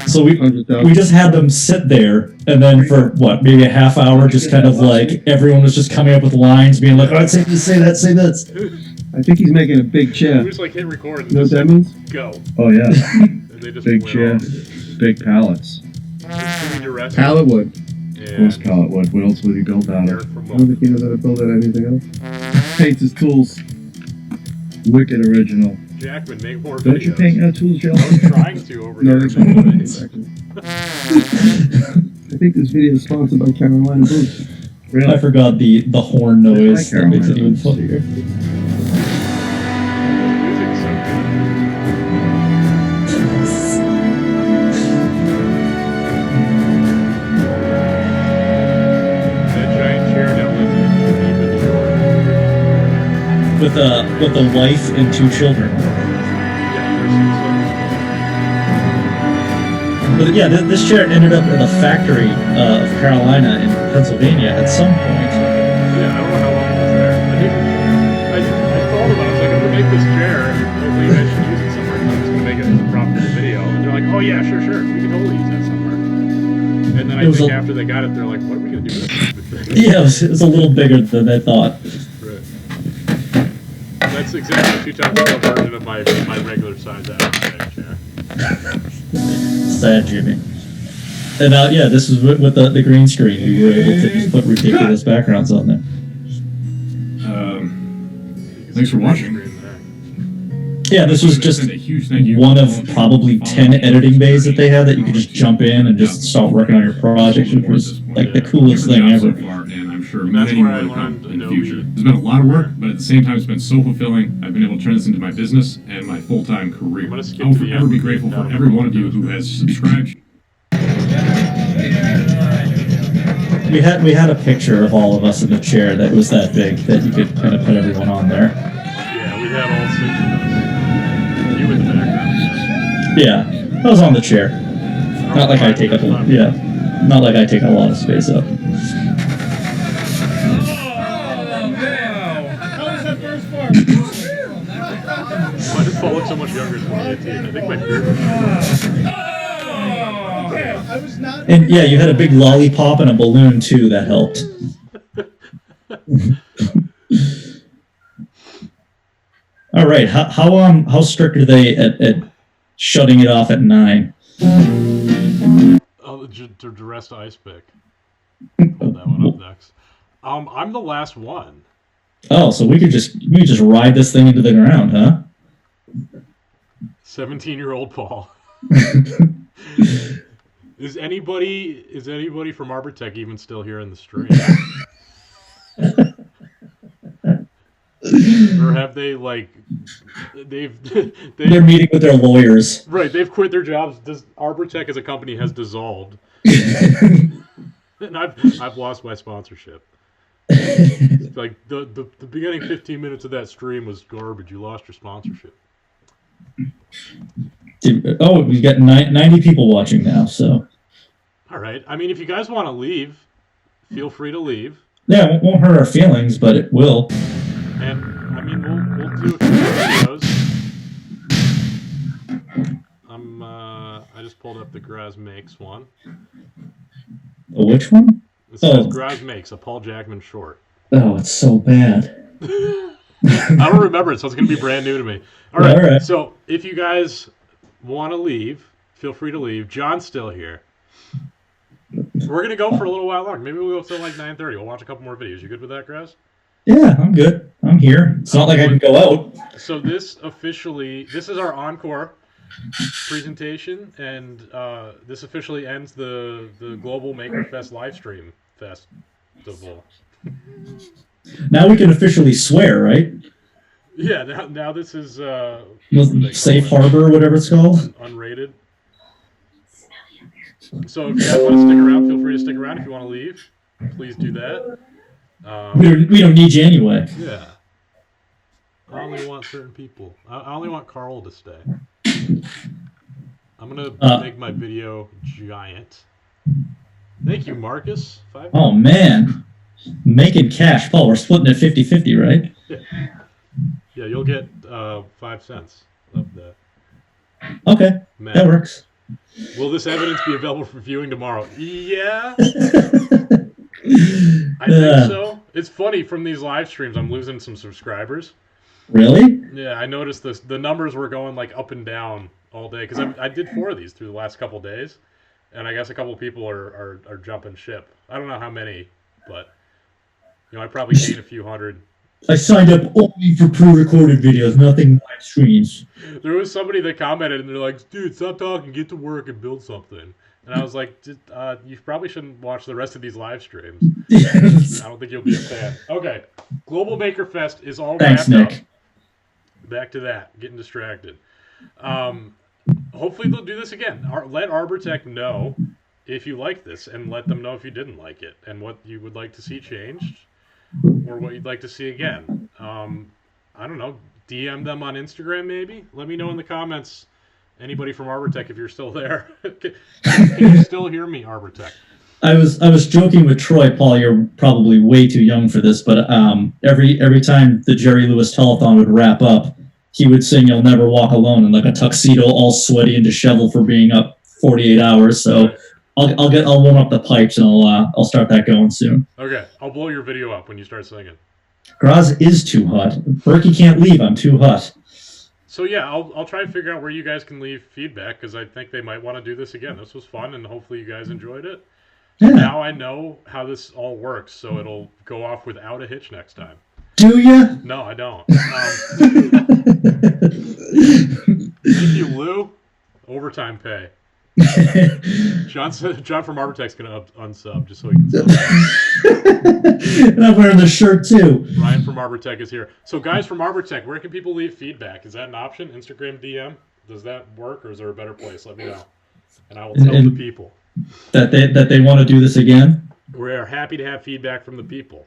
So we 100,000. just had them sit there, and then for what, maybe a half hour, just kind of like everyone was just coming up with lines, being like, "All right, say this, say that, say this." I think he's making a big chair. We just like hit record and You know what just that means? go. Oh yeah, And they just big went chair, off. big pallets. Jimmy DeResta Pallet wood. Of course, and pallet wood. What else would he build out Eric of? from I don't think he knows how to build out anything else. Paints his tools. Wicked original. Jackman, make more Don't videos. you paint your tools, Joe? I was trying to over No, here. that's not what it is. I think this video is sponsored by Carolina Boots. I Really? forgot the horn noise that makes it even Carolina. funnier. Music's so good. That giant chair down with With a wife and two children. Yeah, But yeah, this chair ended up in the factory of Carolina in Pennsylvania at some point. I don't know how long it was there. I told them, I was like, I'm gonna make this chair, and hopefully you guys should use it somewhere. I'm just gonna make it as a prop for the video. And they're like, oh yeah, sure, we can totally use that somewhere. And then I think after they got it, they're like, what are we gonna do with this stupid thing? Yeah, it was a little bigger than I thought. Right. That's exactly 2 times the version of my regular size average chair. Sad Jimmy. And yeah, this is with the green screen. We were able to just put ridiculous backgrounds on there. Thanks for watching. Yeah, this was just a huge thank you. one of probably 10 editing bays that they had that you could just jump in and just start working on your project, which was like the coolest thing Good job ever. So far, and I'm sure That's many where more I to come learned in the Adobe. future. It's been a lot of work, but at the same time, it's been so fulfilling. I've been able to turn this into my business and my full-time career. I'm gonna skip I will to the forever end. be grateful for every one of you who has subscribed. We had a picture of all of us in the chair that was that big that you could kind of put everyone on there. Yeah, we had all 6 of us. You in the background. Yeah, I was on the chair. Not like I take up not like I take a lot of space up. Why does Paul look so much younger in 2018? I think my beard was And yeah, you had a big lollipop and a balloon too. That helped. All right, how strict are they at shutting it off at 9? Oh, the rest ice pick. Hold that one up next. I'm the last one. Oh, so we could just ride this thing into the ground, huh? 17-year-old Paul. Is anybody from Arbitech even still here in the stream? Or have they They're meeting with their lawyers. right? They've quit their jobs. Arbitech as a company has dissolved, and I've lost my sponsorship. Like the beginning 15 minutes of that stream was garbage. You lost your sponsorship. Oh, we got 90 people watching now. So All right. I mean, if you guys want to leave, feel free to leave. yeah, it won't hurt our feelings, but it will. And I mean, we'll do a few videos. I just pulled up the Graz Makes one. Which one? It says Graz Makes, a Paul Jackman short. Oh, it's so bad. I don't remember it, so it's going to be brand new to me. All right. So if you guys want to leave, feel free to leave. John's still here. We're going to go for a little while longer. Maybe we'll go till like 9:30. We'll watch a couple more videos. You good with that, Graz? Yeah, I'm good. I'm here. It's not like I can go out. So this is our encore presentation, and this officially ends the Global MakerFest live stream festival. Now we can officially swear, right? Yeah, now this is safe harbor, whatever it's called. Unrated. So if you guys want to stick around, feel free to stick around. If you want to leave, please do that. We don't need you anyway. Yeah. I only want certain people. I only want Carl to stay. I'm going to make my video giant. Thank you, Marcus. Oh, man. Making cash. Paul, we're splitting it 50-50, right? Yeah, you'll get 5 cents of that. Okay, that works. Will this evidence be available for viewing tomorrow? Yeah. I think so. It's funny, from these live streams, I'm losing some subscribers. Really? Yeah, I noticed this. The numbers were going like up and down all day because I did 4 of these through the last couple days, and I guess a couple people are jumping ship. I don't know how many, but I probably gained a few hundred. I signed up only for pre-recorded videos, nothing live streams. There was somebody that commented, and they're like, "Dude, stop talking, get to work and build something." And I was like, "You probably shouldn't watch the rest of these live streams. I don't think you'll be a fan." Okay, Global MakerFest is all wrapped up. Back to that, getting distracted. Hopefully they'll do this again. Let Arbortech know if you like this, and let them know if you didn't like it, and what you would like to see changed, or what you'd like to see again. I don't know. DM them on Instagram, maybe. Let me know in the comments. Anybody from Arbortech, if you're still there. Can you still hear me, Arbortech? I was joking with Troy, Paul. You're probably way too young for this, but every time the Jerry Lewis telethon would wrap up, he would sing "You'll Never Walk Alone" in like a tuxedo, all sweaty and disheveled for being up 48 hours. So I'll warm up the pipes, and I'll start that going soon. Okay, I'll blow your video up when you start singing. Graz is too hot. Berkey can't leave. I'm too hot. So yeah, I'll try and figure out where you guys can leave feedback, because I think they might want to do this again. This was fun, and hopefully you guys enjoyed it. Yeah. Now I know how this all works, so it'll go off without a hitch next time. Do you? No, I don't. Thank you, Lou. Overtime pay. John from Arbortech's going to unsub just so he can sub. And I'm wearing the shirt too. Ryan from Arbortech is here. So guys from Arbortech, where can people leave feedback? Is that an option? Instagram DM? Does that work, or is there a better place? Let me know, and I will tell the people that they want to do this again. We are happy to have feedback from the people.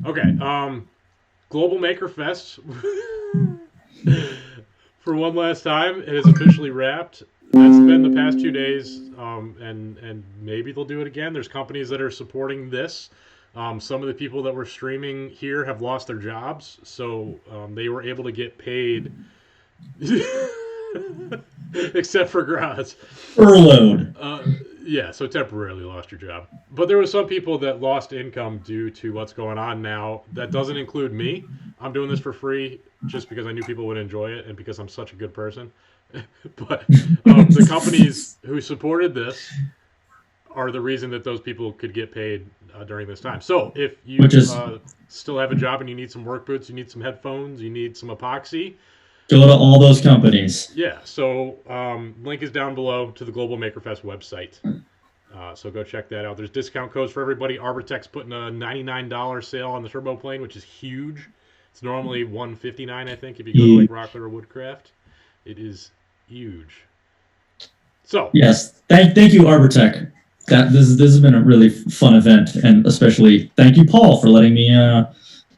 Okay, Global MakerFest. For one last time, it is officially wrapped. That's been the past 2 days, and maybe they'll do it again. There's companies that are supporting this. Some of the people that were streaming here have lost their jobs, so they were able to get paid, except for Graz. Furloughed. Yeah, so temporarily lost your job. But there were some people that lost income due to what's going on now. That doesn't include me. I'm doing this for free just because I knew people would enjoy it and because I'm such a good person. But the companies who supported this are the reason that those people could get paid during this time. So if you still have a job and you need some work boots, you need some headphones, you need some epoxy, go to all those companies. Yeah, so link is down below to the Global MakerFest website. So go check that out. There's discount codes for everybody. Arbortech's putting a $99 sale on the turbo plane, which is huge. It's normally $159, I think, if you go to like Rockler or Woodcraft. It is huge. So yes, thank you, Arbortech. This has been a really fun event, and especially thank you, Paul, for letting me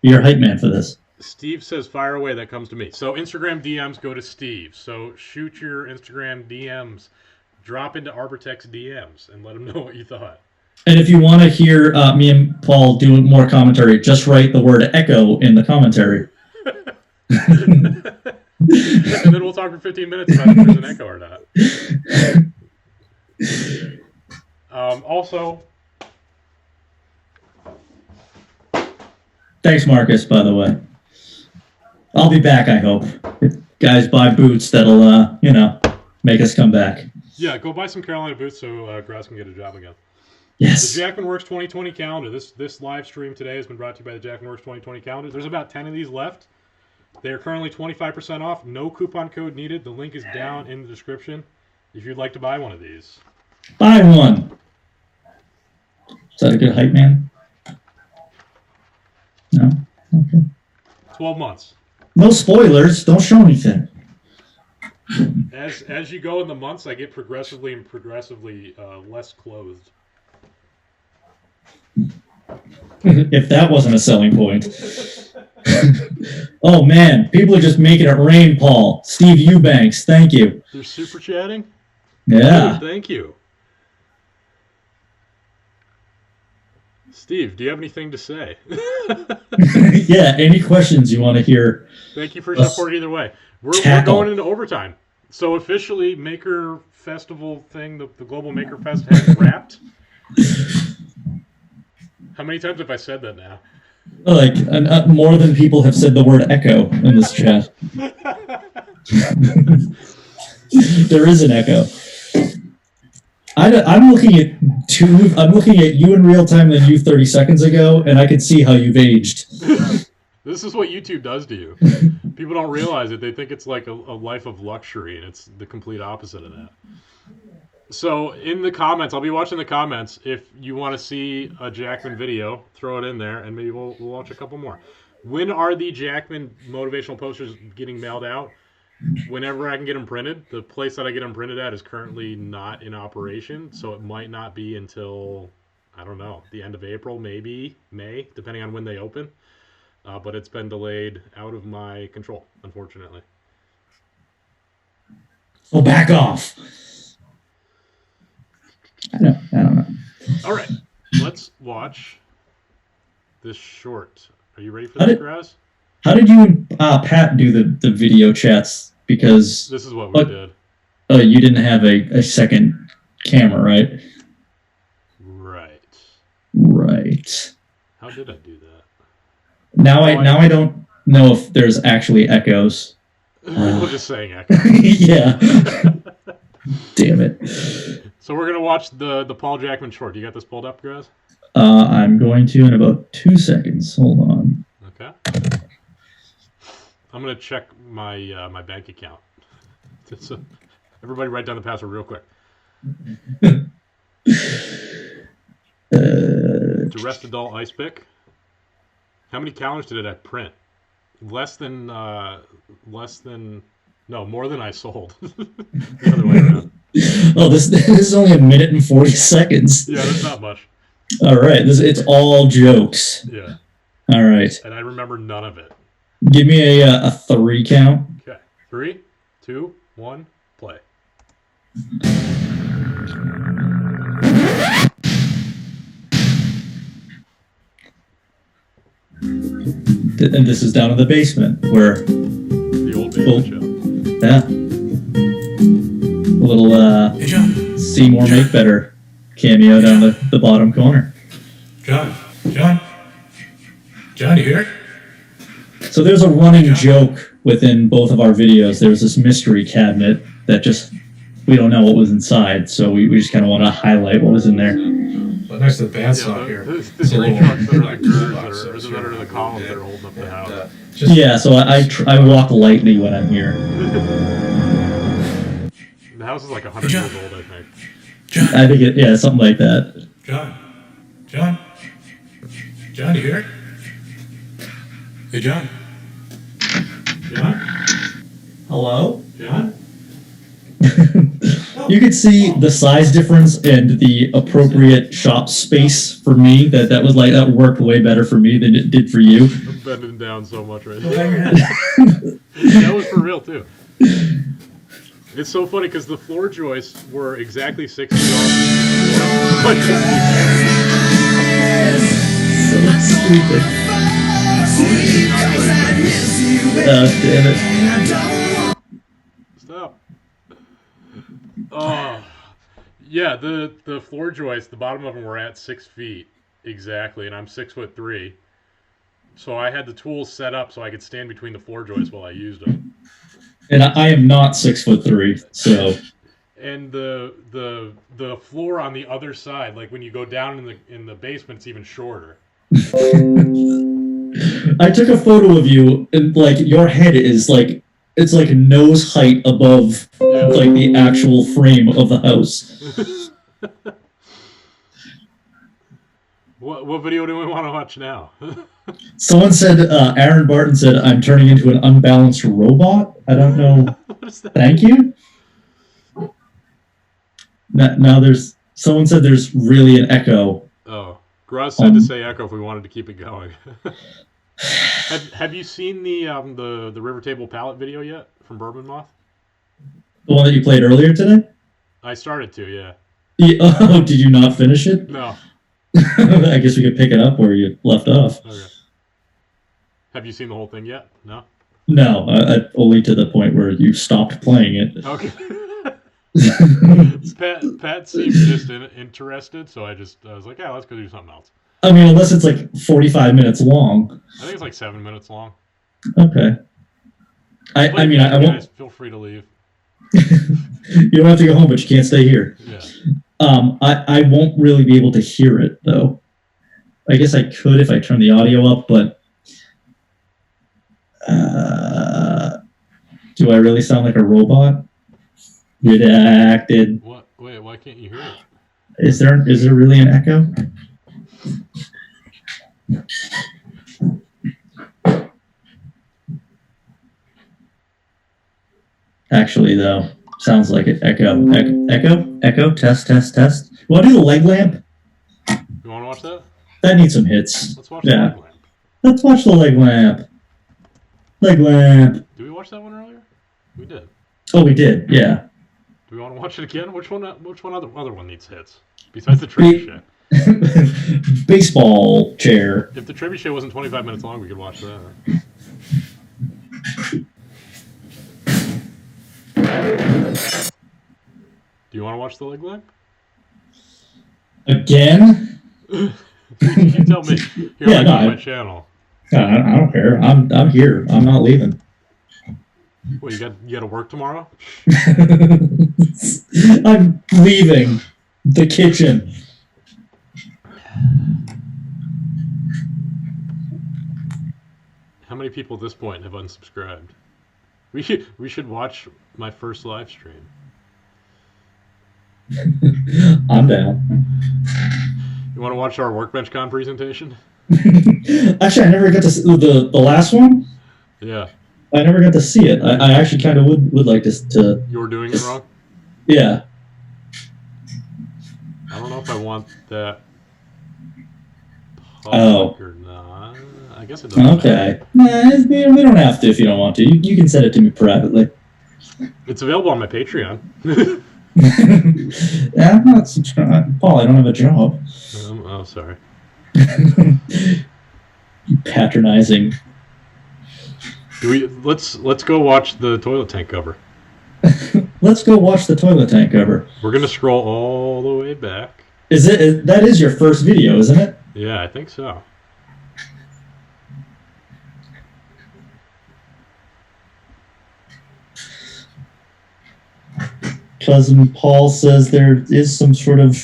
be your hype man for this. Steve says, fire away, that comes to me. So Instagram DMs go to Steve. So shoot your Instagram DMs. Drop into Arbortech's DMs and let them know what you thought. And if you want to hear me and Paul do more commentary, just write the word echo in the commentary. and then we'll talk for 15 minutes about if there's an echo or not. Also, thanks, Marcus, by the way. I'll be back, I hope. If guys buy boots, that'll, make us come back. yeah, go buy some Carolina boots so Graz can get a job again. Yes. The Jackman Works 2020 calendar. This live stream today has been brought to you by the Jackman Works 2020 calendar. There's about 10 of these left. They are currently 25% off. No coupon code needed. The link is down in the description if you'd like to buy one of these. Buy one. Is that a good hype, man? No? Okay. 12 months. No spoilers. Don't show anything. As you go in the months, I get progressively less clothed. If that wasn't a selling point. Oh, man. People are just making it rain, Paul. Steve Eubanks, thank you. They're super chatting? Yeah. Dude, thank you. Steve, do you have anything to say? Yeah, any questions you want to hear? Thank you for your support either way. We're going into overtime. So officially, Maker Festival thing, the Global Maker Fest has wrapped. How many times have I said that now? Like, more than people have said the word echo in this chat. There is an echo. I'm looking at you in real time and you 30 seconds ago, and I can see how you've aged. This is what YouTube does to you. People don't realize it. They think it's like a life of luxury, and it's the complete opposite of that. So in the comments, I'll be watching the comments. If you want to see a Jackman video, throw it in there, and maybe we'll watch a couple more. When are the Jackman motivational posters getting mailed out? Whenever I can get them printed. The place that I get them printed at is currently not in operation, so it might not be until, I don't know, the end of April, maybe May, depending on when they open. But it's been delayed out of my control, unfortunately. So back off. I don't know. All right, let's watch this short. Are you ready for this, Graz? How did you and Pat do the video chats? Because this is what we did. You didn't have a second camera, right? Right. How did I do that? Now I don't know if there's actually echoes. We're just saying echo. Yeah. Damn it. So we're gonna watch the Paul Jackman short. You got this pulled up, Graz? I'm going to in about 2 seconds. Hold on. Okay. I'm gonna check my my bank account. So everybody, write down the password real quick. Durest Adult Ice Pick. How many calendars did I print? More than I sold. The other way around. Oh, this is only 1 minute and 40 seconds. Yeah, that's not much. All right, it's all jokes. Yeah. All right. And I remember none of it. Give me a 3 count. Okay. 3, 2, 1, play. And this is down in the basement where The old basement show. yeah, a little Seymour Make Better cameo down the bottom corner. John, you here? So there's a running joke within both of our videos. There's this mystery cabinet that we don't know what was inside, so we just kind of want to highlight what was in there. Well, next to the bandsaw here. The three trucks that are the girders that are the columns that are holding up the house. Yeah, so I walk lightly when I'm here. The house is like 100 years old, I think. I think something like that. John, you here? Hey, John. Hello? John? You could see the size difference and the appropriate shop space for me. That worked way better for me than it did for you. I'm bending down so much right now. That was for real too. It's so funny because the floor joists were exactly 6 feet off. So stupid. Damn it. Stop. Oh. Yeah, the floor joists, the bottom of them were at 6 feet exactly, and I'm 6'3". So I had the tools set up so I could stand between the floor joists while I used them. And I am not 6'3", so. And the floor on the other side, like when you go down in the basement, it's even shorter. I took a photo of you, and like your head is like it's like nose height above like the actual frame of the house. What video do we want to watch now? Someone said, Aaron Barton said, "I'm turning into an unbalanced robot." I don't know. What is that? Thank you. Now someone said there's really an echo. Oh, Graz said to say echo if we wanted to keep it going. Have you seen the River Table palette video yet from Bourbon Moth? The one that you played earlier today? I started to, yeah. Oh, did you not finish it? No. I guess we could pick it up where you left off. Okay. Have you seen the whole thing yet? No? No, only to the point where you stopped playing it. Okay. Pat seemed just interested, so I was like, yeah, let's go do something else. I mean, unless it's like 45 minutes long. I think it's like 7 minutes long. Okay. I mean, I won't. Guys, feel free to leave. You don't have to go home, but you can't stay here. Yeah. I won't really be able to hear it though. I guess I could if I turn the audio up, but do I really sound like a robot? Redacted. What? Wait, why can't you hear it? Is there really an echo? Actually, though, sounds like it. Echo. Test. You want to do the leg lamp? You want to watch that? That needs some hits. Let's watch the leg lamp. Let's watch the leg lamp. Leg lamp. Did we watch that one earlier? We did. Oh, we did. Yeah. Do we want to watch it again? Which one other one needs hits besides the trebuchet? Baseball chair. If the trebuchet wasn't 25 minutes long, we could watch that. Do you want to watch the leg lamp? Again? You tell me. Here, Yeah, no, my channel. I don't care. I'm here. I'm not leaving. Well, you got to work tomorrow? I'm leaving the kitchen. How many people at this point have unsubscribed? We should watch my first live stream. I'm down. You want to watch our Workbench Con presentation? Actually, I never got to see the last one. Yeah. I never got to see it. I actually kind of would like to. You were doing it wrong? Yeah. I don't know if I want that Oh. public or not. I guess it doesn't Okay. Nah, we don't have to if you don't want to. You can send it to me privately. It's available on my Patreon. Yeah, I'm not subscribed. Paul, I don't have a job. Oh, sorry. Patronizing. Let's go watch the toilet tank cover. Let's go watch the toilet tank cover. We're gonna scroll all the way back. That is your first video, isn't it? Yeah, I think so. Cousin Paul says there is some sort of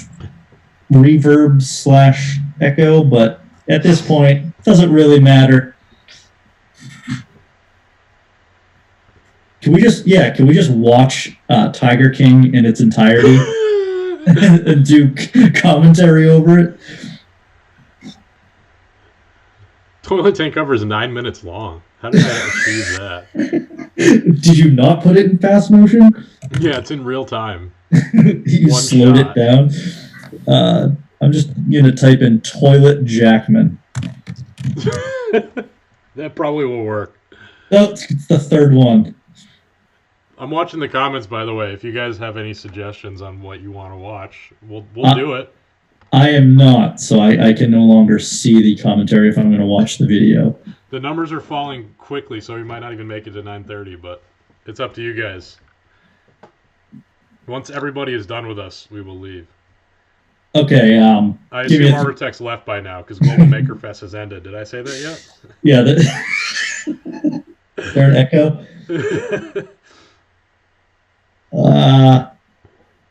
reverb / echo, but at this point, it doesn't really matter. Can we just watch Tiger King in its entirety and do commentary over it? Toilet tank cover is 9 minutes long. How did I achieve that? Did you not put it in fast motion? Yeah, it's in real time. You One slowed shot. it down. I'm just gonna type in toilet Jackman. That probably will work. Oh, it's the third one. I'm watching the comments, by the way. If you guys have any suggestions on what you want to watch, we'll do it. I am not, so I can no longer see the commentary if I'm going to watch the video. The numbers are falling quickly, so we might not even make it to 9:30, but it's up to you guys. Once everybody is done with us, we will leave. Okay. I assume Arbortech's left by now because Global MakerFest has ended. Did I say that yet? Yeah. Is there an echo?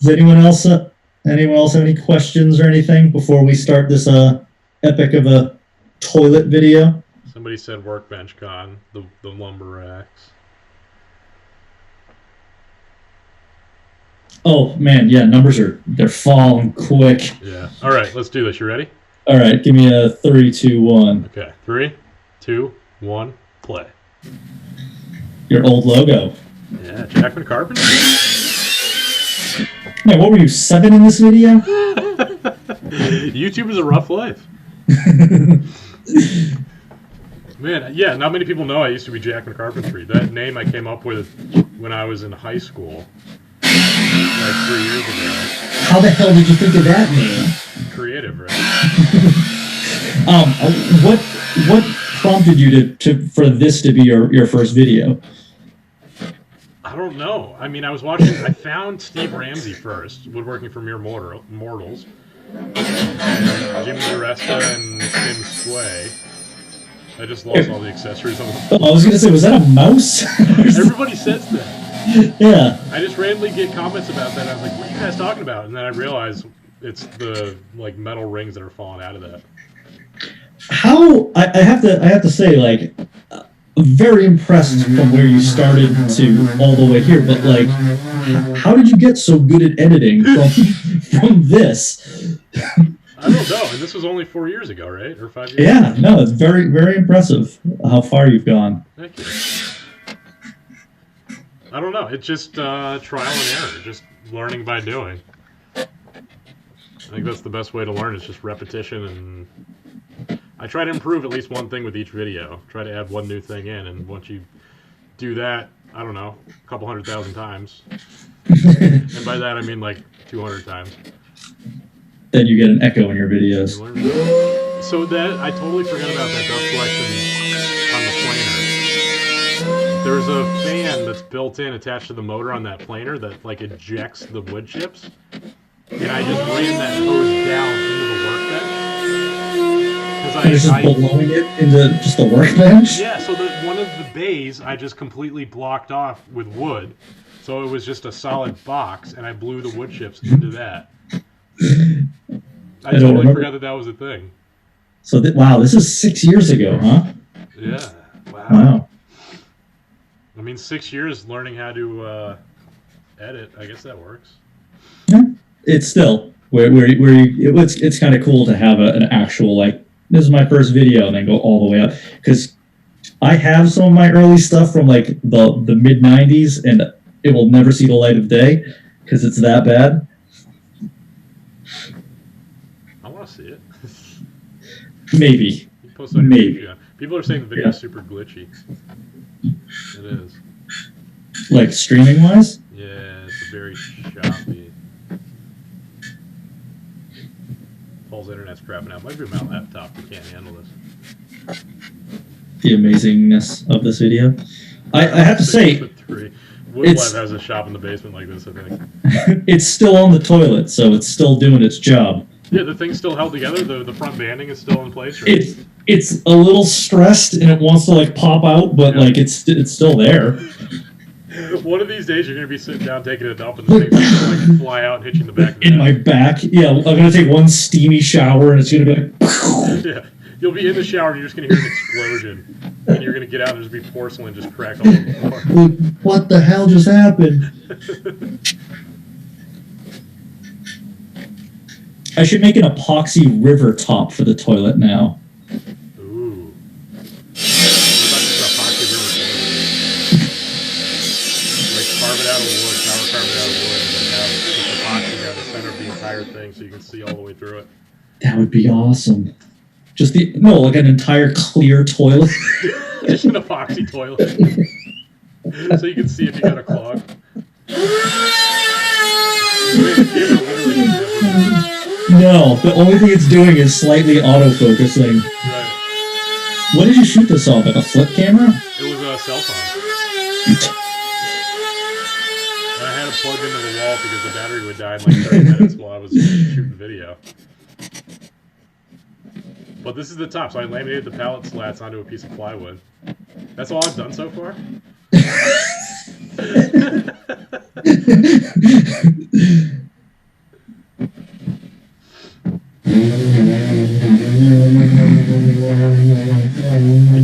Does anyone else have any questions or anything before we start this epic of a toilet video? Somebody said Workbench Con, the lumber racks. Oh man, yeah, they're falling quick. Yeah. All right, let's do this. You ready? All right, give me a 3, 2, 1. Okay. 3, 2, 1, play. Your old logo. Yeah, Jackman Carpenter. Man, what were you, 7 in this video? YouTube is a rough life. Man, yeah, not many people know I used to be Jackman Carpentry. That name I came up with when I was in high school, like 3 years ago. How the hell did you think of that name? Creative, right? What prompted you for this to be your first video? I don't know. I mean, I found Steve Ramsey first, woodworking for Mere Mortals, Jimmy DeResta and Tim Sway. I just lost all the accessories on the I was going to say, was that a mouse? Everybody says that. Yeah. I just randomly get comments about that, and I was like, what are you guys talking about? And then I realized it's the metal rings that are falling out of that. How I have to say, very impressed from where you started to all the way here, but how did you get so good at editing from this? I don't know, and this was only 4 years ago, right? Or 5 years ago? Yeah, no, it's very, very impressive how far you've gone. Thank you. I don't know, it's just trial and error, just learning by doing. I think that's the best way to learn, is just repetition, and I try to improve at least one thing with each video. Try to add one new thing in, and once you do that, I don't know, a couple 100,000 times. And by that I mean 200 times. Then you get an echo in your videos. So that, I totally forgot about that dust collection on the planer. There's a fan that's built in, attached to the motor on that planer that ejects the wood chips. And I just ran that hose down into the workbench. You're just blowing it into just the workbench? Yeah, so one of the bays I just completely blocked off with wood. So it was just a solid box, and I blew the wood chips into that. I totally forgot that was a thing. So, wow, this is 6 years ago, huh? Yeah. Wow. I mean, 6 years learning how to edit. I guess that works. Yeah. It's still it's kind of cool to have an actual this is my first video, and then go all the way up, because I have some of my early stuff from the mid 90s, and it will never see the light of day because it's that bad. I want to see it. Maybe. Maybe. People are saying the video is super glitchy. It is. Streaming wise? Yeah, it's very choppy. Paul's internet's crapping out. Might be my laptop. We can't handle this. The amazingness of this video. I have to say, Woodlife has a shop in the basement like this, I think. It's still on the toilet, so it's still doing its job. Yeah, the thing's still held together. The front banding is still in place. Right? It's a little stressed, and it wants to pop out, but it's still there. One of these days, you're gonna be sitting down taking a dump, and the thing's gonna fly out and hit you in the back of the head. In my back, yeah. I'm gonna take one steamy shower, and it's gonna be yeah, you'll be in the shower, and you're just gonna hear an explosion, and you're gonna get out, and there's gonna be porcelain just cracked all over the floor. What the hell just happened? I should make an epoxy river top for the toilet now. Ooh. What about just an epoxy river toilet? Carve it out of wood, carve it out of wood, and then have just epoxy down the center of the entire thing so you can see all the way through it. That would be awesome. Just an entire clear toilet. Just an epoxy toilet. So you can see if you got a clog. No, the only thing it's doing is slightly auto-focusing. Right. What did you shoot this off? Like a flip camera? It was a cell phone. I had it plugged into the wall because the battery would die in like 30 minutes while I was shooting video. But this is the top, so I laminated the pallet slats onto a piece of plywood. That's all I've done so far. Can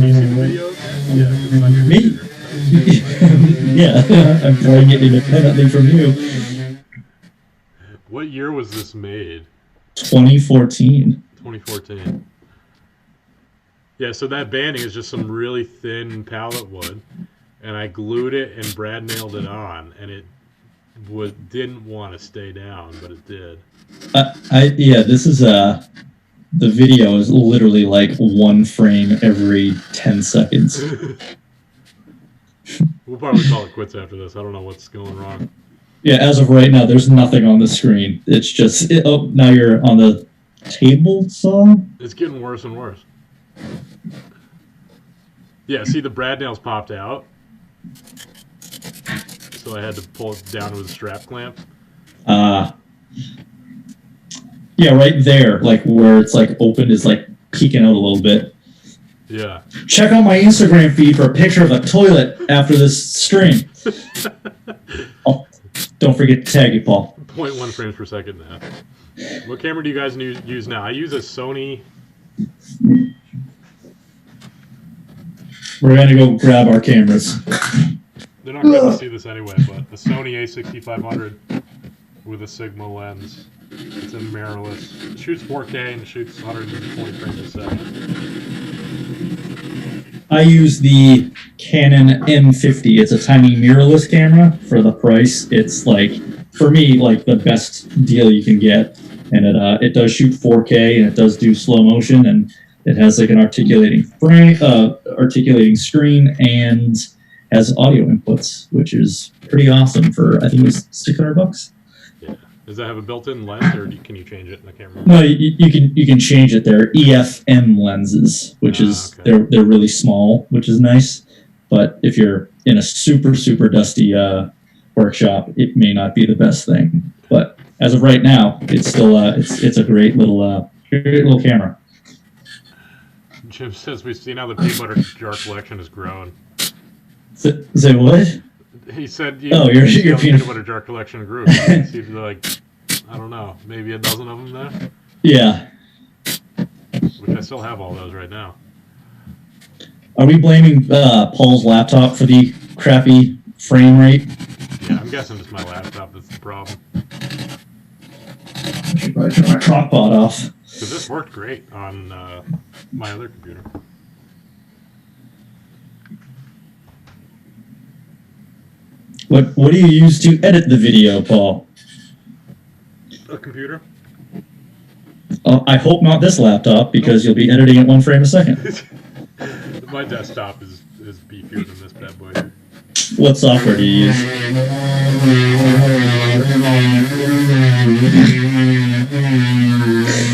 you see the video? Yeah, it's on your Me? Yeah, I'm playing it independently from you. What year was this made? 2014. 2014. Yeah, so that banding is just some really thin pallet wood, and I glued it and Brad nailed it on, and it didn't want to stay down, but it did. This is the video is literally like one frame every 10 seconds. We'll probably call it quits after this. I don't know what's going wrong. Yeah, as of right now, there's nothing on the screen. It's just now you're on the table saw. It's getting worse and worse. Yeah, see the brad nails popped out, so I had to pull it down with a strap clamp. Yeah, right there, like where it's like open is like peeking out a little bit. Yeah. Check out my Instagram feed for a picture of a toilet after this stream. Oh, don't forget to tag it, Paul. 0.1 frames per second now. What camera do you guys use now? I use a Sony. We're gonna go grab our cameras. They're not going to see this anyway, but a Sony A6500 with a Sigma lens. It's a mirrorless. It shoots 4K and shoots 120 frames a second. I use the Canon M50. It's a tiny mirrorless camera. For the price, it's like, for me, like the best deal you can get. And it does shoot 4K and it does do slow motion, and it has like an articulating screen and has audio inputs, which is pretty awesome for, I think it was $600. Yeah. Does that have a built-in lens, or can you change it in the camera? No, you can change it. They're EFM lenses, which is okay. they're really small, which is nice. But if you're in a super dusty workshop, it may not be the best thing. But as of right now, it's still it's a great little camera. Jim says we've seen how the peanut butter jar collection has grown. Say what? He said, your peanut butter jar collection grew. It seems like, I don't know, maybe a dozen of them there? Yeah. Which I still have all those right now. Are we blaming Paul's laptop for the crappy frame rate? Yeah, I'm guessing it's my laptop that's the problem. I should probably turn my crockpot off. Because this worked great on my other computer. What do you use to edit the video, Paul? A computer? I hope not this laptop, because you'll be editing at 1 frame a second. My desktop is beefier than this bad boy. What software do you use?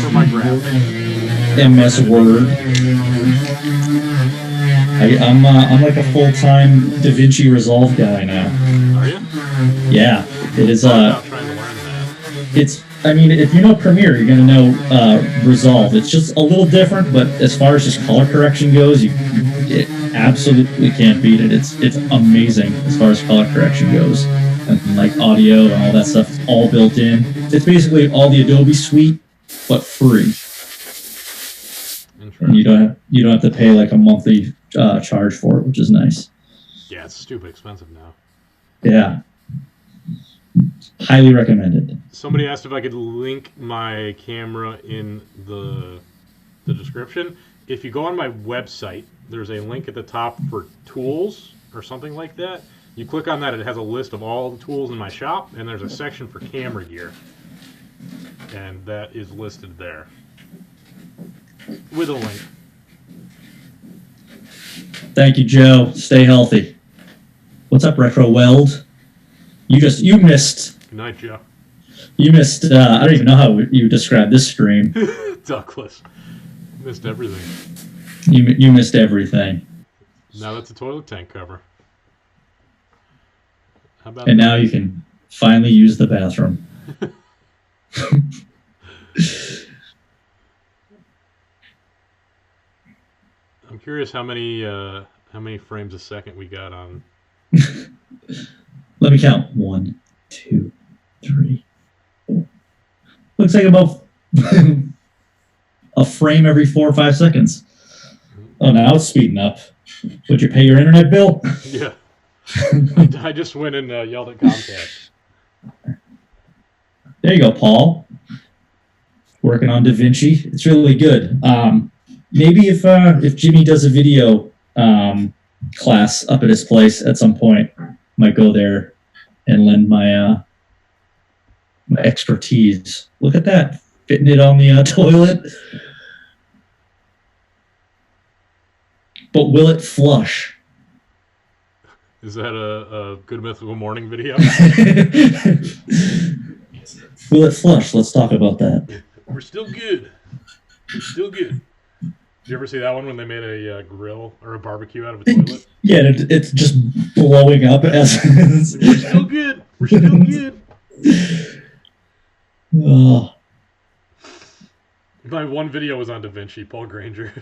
For my graphics. MS Word. I'm like a full-time DaVinci Resolve guy now. Are you? Yeah, it is. I'm trying to learn that. It's. I mean, if you know Premiere, you're gonna know Resolve. It's just a little different, but as far as just color correction goes, you absolutely can't beat it. It's amazing as far as color correction goes, and like audio and all that stuff. It's all built in. It's basically all the Adobe suite, but free. And you don't have to pay like a monthly charge for it, which is nice. Yeah, it's stupid expensive now. Yeah. Highly recommended. Somebody asked if I could link my camera in the description. If you go on my website, there's a link at the top for tools or something like that. You click on that, it has a list of all the tools in my shop, and there's a section for camera gear. And that is listed there. With a link. Thank you, Joe. Stay healthy. What's up, Retro Weld? You missed. Good night, Joe. You missed. I don't even know how you describe this stream. Douglas. Missed everything. You missed everything. Now that's a toilet tank cover. How about And that? now you can finally use the bathroom. I'm curious how many frames a second we got on. Let me count. 1, 2, 3, 4. Looks like about a frame every 4 or 5 seconds. Oh, now it's speeding up. Would you pay your internet bill? Yeah. I just went and yelled at Comcast. There you go, Paul. Working on DaVinci. It's really good. Maybe if Jimmy does a video class up at his place at some point, might go there and lend my my expertise. Look at that, fitting it on the toilet. But will it flush? Is that a Good Mythical Morning video? Will it flush? Let's talk about that. We're still good. We're still good. Did you ever see that one when they made a grill or a barbecue out of a toilet? Yeah, it's just blowing up as. We're still good. We're still good. Oh. My one video was on DaVinci, Paul Granger.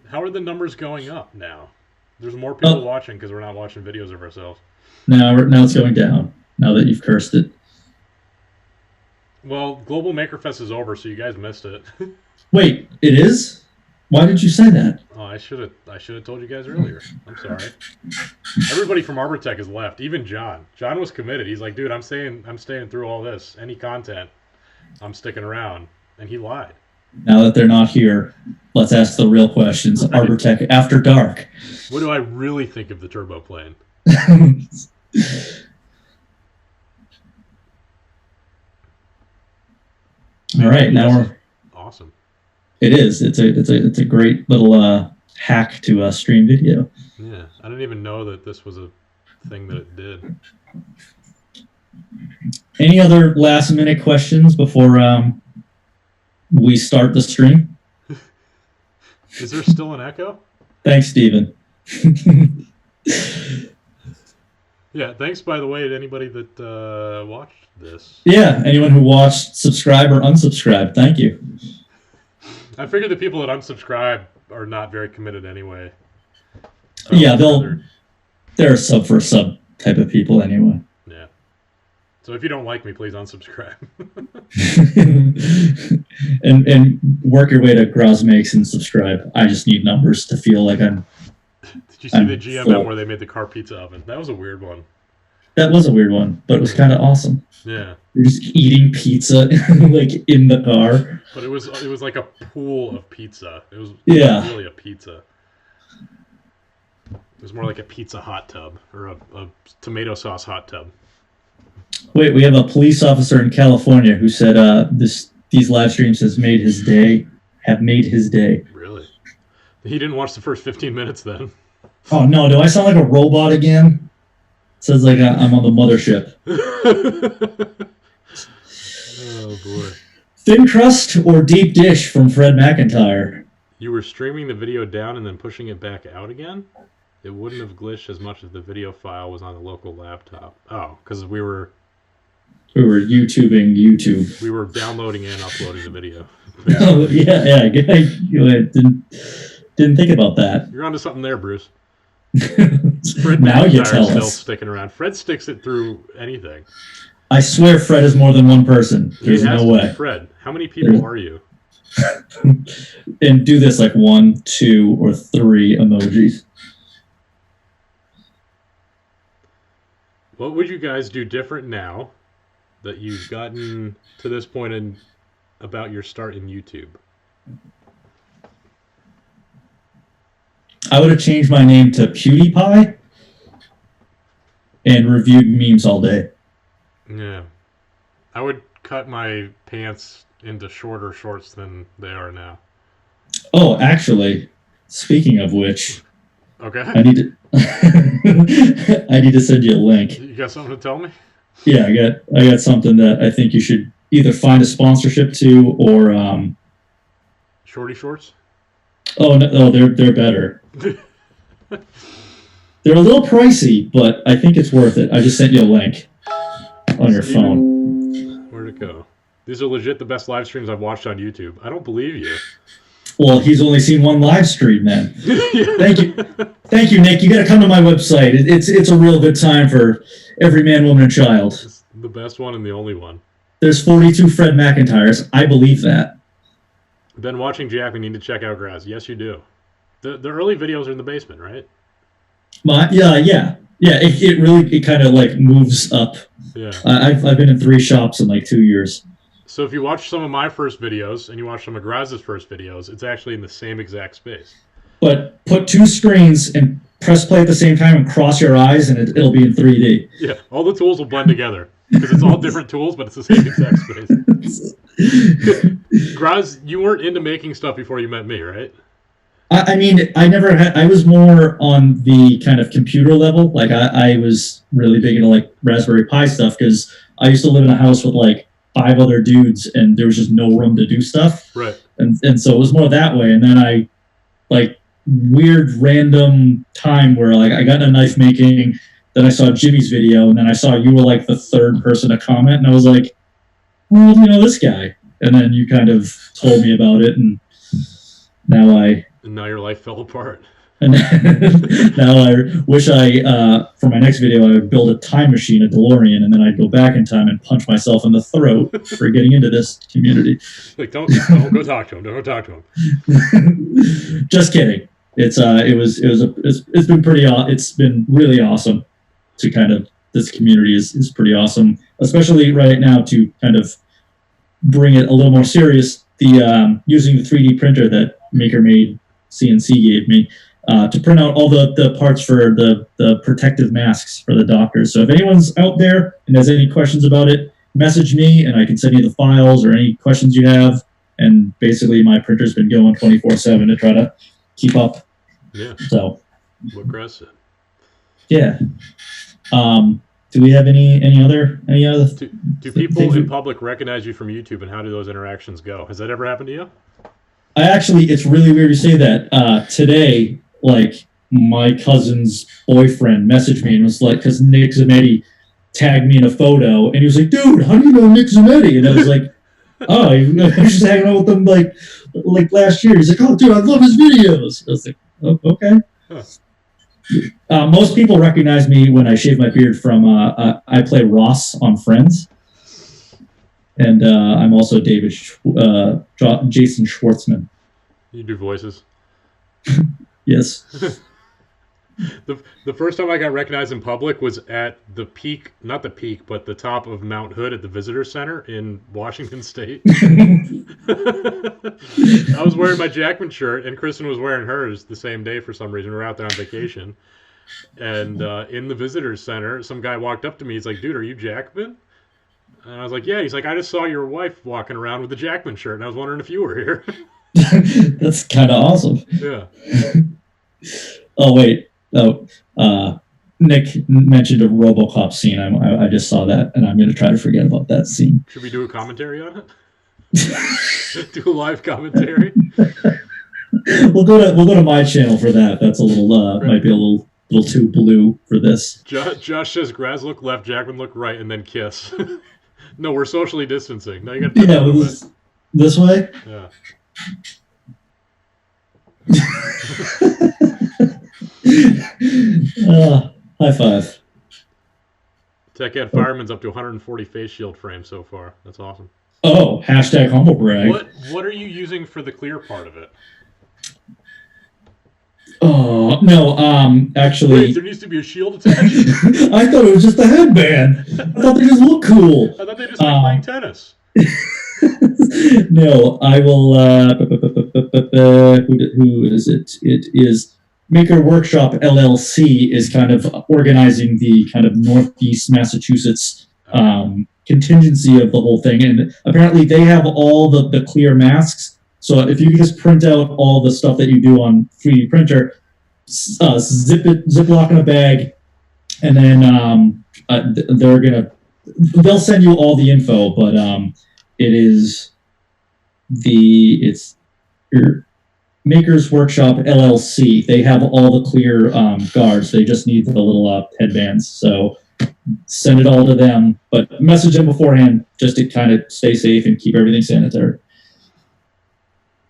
How are the numbers going up now? There's more people watching because we're not watching videos of ourselves. Now it's going down. Now that you've cursed it. Well, Global MakerFest is over, so you guys missed it. Wait, it is? Why did you say that? Oh, I should have told you guys earlier. I'm sorry. Everybody from Arbortech has left. Even John. John was committed. He's like, dude, I'm staying through all this. Any content, I'm sticking around. And he lied. Now that they're not here, let's ask the real questions. Right. Arbortech After Dark. What do I really think of the turbo plane? All right, now we're awesome. It is. It's a great little hack to stream video. Yeah, I didn't even know that this was a thing that it did. Any other last minute questions before we start the stream? Is there still an echo? Thanks, Steven. Yeah, thanks, by the way, to anybody that watched this. Yeah, anyone who watched, subscribe or unsubscribe, thank you. I figured the people that unsubscribe are not very committed anyway. Yeah, they're sub for sub type of people anyway. Yeah. So if you don't like me, please unsubscribe. and work your way to Graz Makes and subscribe. I just need numbers to feel like I'm. Did you see the GMM where they made the car pizza oven? That was a weird one. That was a weird one, but it was kind of awesome. Yeah. You're just eating pizza like in the car. But it was like a pool of pizza. It was not really a pizza. It was more like a pizza hot tub or a tomato sauce hot tub. Wait, we have a police officer in California who said these live streams have made his day. Really? He didn't watch the first 15 minutes then. Oh no, do I sound like a robot again? It says like I'm on the mothership. Oh boy. Thin crust or deep dish from Fred McIntyre. You were streaming the video down and then pushing it back out again? It wouldn't have glitched as much if the video file was on the local laptop. Oh, because we were YouTubing YouTube. We were downloading and uploading the video. Oh yeah. I didn't think about that. You're onto something there, Bruce. Fred now you tell still us. Sticking around. Fred sticks it through anything. I swear, Fred is more than one person. There's no way. Fred, how many people are you? And do this like 1, 2, or 3 emojis. What would you guys do different now that you've gotten to this point in about your start in YouTube? I would have changed my name to PewDiePie and reviewed memes all day. Yeah. I would cut my pants into shorter shorts than they are now. Oh, actually, speaking of which, Okay. I need to. I need to send you a link. You got something to tell me? Yeah, I got something that I think you should either find a sponsorship to or Shorty shorts? oh no, they're better. They're a little pricey, but I think it's worth it. I just sent you a link on your phone. Where'd it go? These are legit the best live streams I've watched on YouTube. I don't believe you. Well, he's only seen one live stream then. Thank you, Nick. You got to come to my website. It's a real good time for every man, woman, and child. It's the best one and the only one. There's 42 Fred McIntyres. I believe that. Been watching Jack. We need to check out Graz. Yes, you do. The early videos are in the basement, right? Yeah. It really kind of like moves up. Yeah. I've been in 3 shops in like 2 years. So if you watch some of my first videos and you watch some of Graz's first videos, it's actually in the same exact space. But put 2 screens and press play at the same time and cross your eyes, and it'll be in 3D. Yeah, all the tools will blend together because it's all different tools, but it's the same exact space. Graz, you weren't into making stuff before you met me, right? I mean, I was more on the kind of computer level. Like, I was really big into, like, Raspberry Pi stuff because I used to live in a house with, like, 5 other dudes, and there was just no room to do stuff. Right. And so it was more that way. And then I, like, weird random time where, like, I got into knife making, then I saw Jimmy's video, and then I saw you were, like, the 3rd person to comment, and I was like, well, you know this guy. And then you kind of told me about it, and now your life fell apart. And now I wish for my next video, I would build a time machine, a DeLorean, and then I'd go back in time and punch myself in the throat for getting into this community. Like, don't go talk to him. Don't go talk to him. Just kidding. It's been really awesome to kind of, this community is pretty awesome, especially right now to kind of bring it a little more serious. The using the 3D printer that Maker Made CNC gave me to print out all the parts for the protective masks for the doctors. So if anyone's out there and has any questions about it, message me and I can send you the files or any questions you have. And basically my printer's been going 24/7 to try to keep up. Yeah. So what Graz said. Yeah. Do we have any other do people in public recognize you from YouTube, and how do those interactions go? Has that ever happened to you? It's really weird you say that. Today, like, my cousin's boyfriend messaged me and was like, because Nick Zametti tagged me in a photo, and he was like, dude, how do you know Nick Zametti? And I was like, oh, I was just hanging out with him like last year. He's like, oh, dude, I love his videos. I was like, oh, okay. Huh. Most people recognize me when I shave my beard from, I play Ross on Friends. And I'm also Jason Schwartzman. You do voices? Yes. The first time I got recognized in public was at the peak, not the peak, but the top of Mount Hood at the Visitor Center in Washington State. I was wearing my Jackman shirt, and Kristen was wearing hers the same day for some reason. We were out there on vacation. And in the Visitor Center, some guy walked up to me. He's like, dude, are you Jackman? And I was like, yeah. He's like, I just saw your wife walking around with the Jackman shirt, and I was wondering if you were here. That's kind of awesome. Yeah. Oh, wait. Oh, Nick mentioned a RoboCop scene. I just saw that, and I'm going to try to forget about that scene. Should we do a commentary on it? Do a live commentary? We'll go to my channel for that. That's a little might be a little too blue for this. Josh says Graz look left, Jackman look right, and then kiss. No, we're socially distancing. No, you got to this way. Yeah. High five. Tech Ed Fireman's up to 140 face shield frames so far. That's awesome. Oh, hashtag humble brag. What are you using for the clear part of it? Oh, no, actually... Wait, there needs to be a shield attached? I thought it was just a headband. I thought they just look cool. I thought they just like playing tennis. No, I will... who is it? It is Maker Workshop LLC is kind of organizing the kind of Northeast Massachusetts contingency of the whole thing. And apparently they have all the clear masks. So if you could just print out all the stuff that you do on 3D printer, Ziploc in a bag, and then they'll send you all the info, but it's your Maker's Workshop LLC. They have all the clear guards. They just need the little headbands. So send it all to them, but message them beforehand just to kind of stay safe and keep everything sanitary.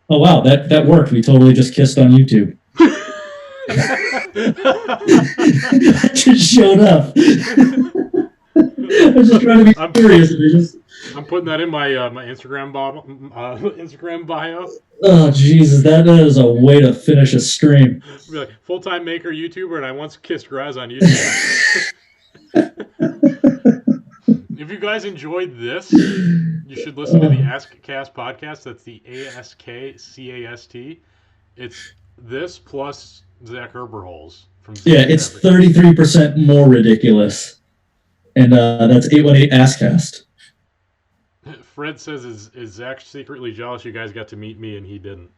Oh wow, that worked. We totally just kissed on YouTube. That just showed up. I was just trying to be serious. I'm putting that in my my Instagram bio. Oh Jesus, that is a way to finish a stream. Be like, full-time maker YouTuber, and I once kissed Graz on YouTube. If you guys enjoyed this, you should listen to the AskCast podcast. That's the AskCast. It's this plus Zach Herberholz from it's 33% more ridiculous, and that's 818 AskCast. Fred says, "Is Zach secretly jealous you guys got to meet me and he didn't?"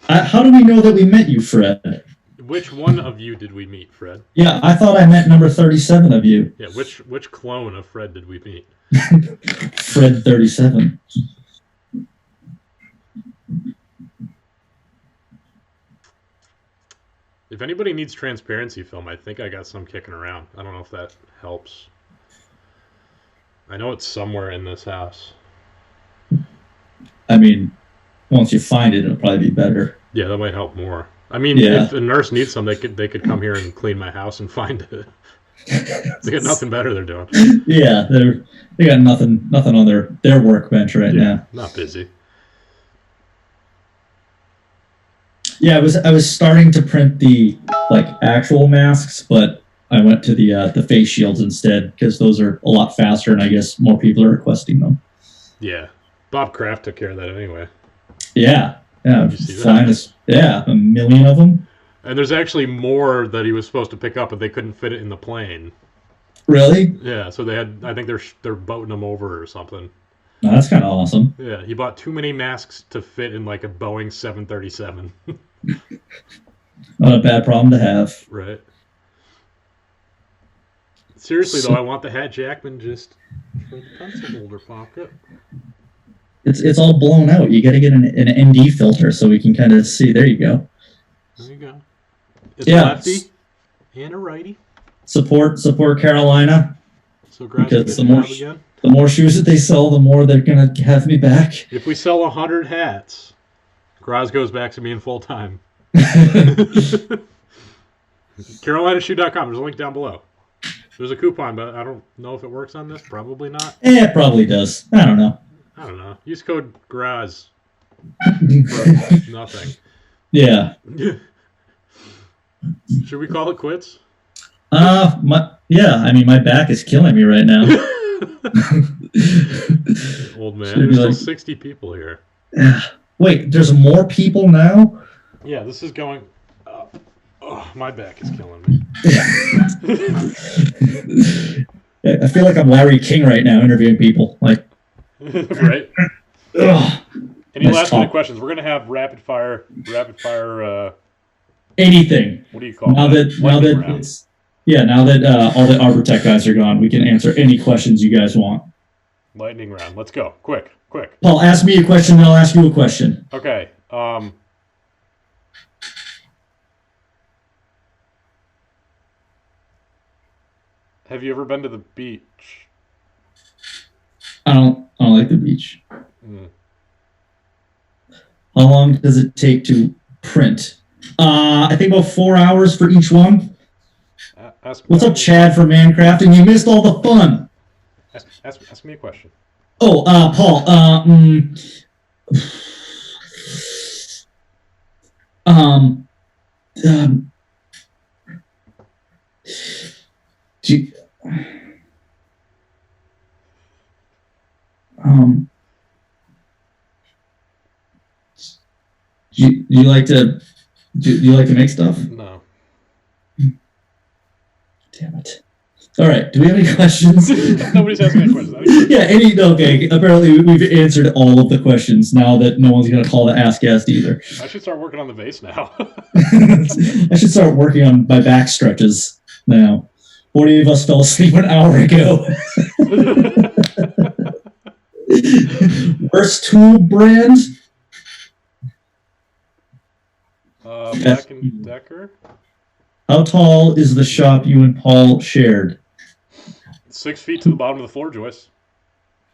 How do we know that we met you, Fred? Which one of you did we meet, Fred? Yeah, I thought I met number 37 of you. Yeah, which clone of Fred did we meet? Fred 37. If anybody needs transparency film, I think I got some kicking around. I don't know if that helps. I know it's somewhere in this house. I mean, once you find it, it'll probably be better. Yeah, that might help more. I mean, if a nurse needs some, they could come here and clean my house and find it. They got nothing better they're doing. Yeah, they got nothing on their workbench right now. Not busy. Yeah, I was starting to print the actual masks, but I went to the face shields instead because those are a lot faster, and I guess more people are requesting them. Yeah, Bob Kraft took care of that anyway. Yeah, Did you see that? Yeah, 1 million of them. And there's actually more that he was supposed to pick up, but they couldn't fit it in the plane. Really? Yeah, so I think they're boating them over or something. Oh, that's kind of awesome. Yeah, he bought too many masks to fit in like a Boeing 737. Not a bad problem to have. Right. Seriously though, I want the hat Jackman just for the pencil holder pocket. It's all blown out. You got to get an ND filter so we can kind of see. There you go. There you go. It's a lefty and a righty. Support Carolina. So Graz because again. The more shoes that they sell, the more they're gonna have me back. If we sell 100 hats, Graz goes back to being full time. CarolinaShoe.com. There's a link down below. There's a coupon, but I don't know if it works on this. Probably not. It probably does. I don't know. Use code Graz for nothing. Yeah. Should we call it quits? I mean, my back is killing me right now. Old man. There's still 60 people here. Wait, there's more people now? Yeah, this is going up. Oh, my back is killing me. I feel like I'm Larry King right now interviewing people. Right? Ugh. Any last minute questions? We're gonna have rapid fire. Anything. What do you call now that? Now that all the Arbortech guys are gone, we can answer any questions you guys want. Lightning round. Let's go. Quick. Paul, ask me a question, then I'll ask you a question. Okay. Have you ever been to the beach? I don't like the beach. How long does it take to print? I think about 4 hours for each one. What's up, Chad from Mancraft? And you missed all the fun. Ask me a question. Oh, Paul. Do you like to make stuff? No. Damn it. All right. Do we have any questions? Nobody's asking any questions. Yeah. Okay. Apparently, we've answered all of the questions now that no one's going to call the Ask Guest either. I should start working on the vase now. I should start working on my back stretches now. 40 of us fell asleep an hour ago. Worst tool brand? Black & Decker. How tall is the shop you and Paul shared? 6 feet to the bottom of the floor, Joyce.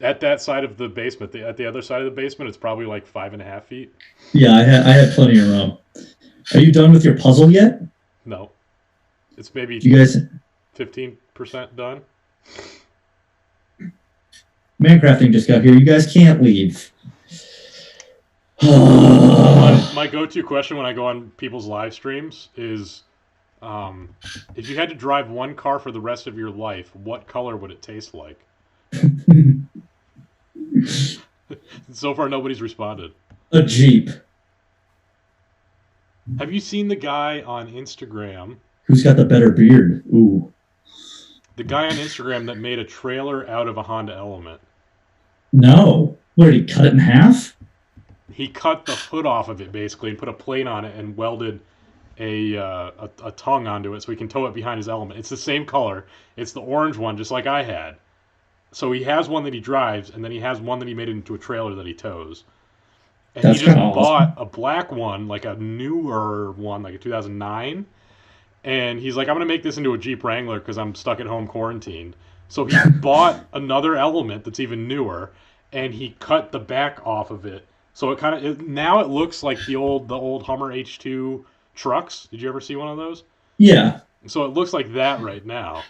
At that side of the basement. At the other side of the basement, it's probably like 5.5 feet. Yeah, I had plenty of room. Are you done with your puzzle yet? No. It's maybe you guys 15% done. Mancrafting just got here. You guys can't leave. My go-to question when I go on people's live streams is, if you had to drive one car for the rest of your life, what color would it taste like? So far, nobody's responded. A Jeep. Have you seen the guy on Instagram? Who's got the better beard? Ooh. The guy on Instagram that made a trailer out of a Honda Element. No. What, did he cut it in half? He cut the hood off of it, basically, and put a plate on it and welded a tongue onto it so he can tow it behind his Element. It's the same color. It's the orange one, just like I had. So he has one that he drives, and then he has one that he made into a trailer that he tows. And That's he just awesome. bought a black one, like a newer one, like a 2009. And he's like, I'm going to make this into a Jeep Wrangler because I'm stuck at home quarantined. So he bought another Element that's even newer, and he cut the back off of it. So it kind of now it looks like the old Hummer H2 trucks. Did you ever see one of those? Yeah. So it looks like that right now.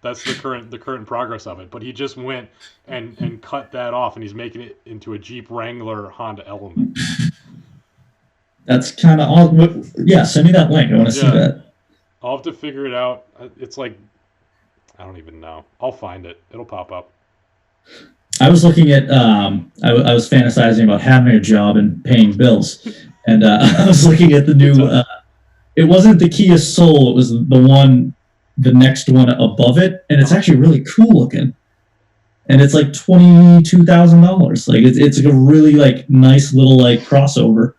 That's the current progress of it. But he just went and cut that off, and he's making it into a Jeep Wrangler Honda Element. That's kind of all. Yeah, send me that link. I want to see that. I'll have to figure it out. It's like, I don't even know. I'll find it. It'll pop up. I was looking at, I was fantasizing about having a job and paying bills. And I was looking at the new, it wasn't the Kia Soul, it was the next one above it. And it's actually really cool looking. And it's like $22,000. Like it's like a really like nice little like crossover.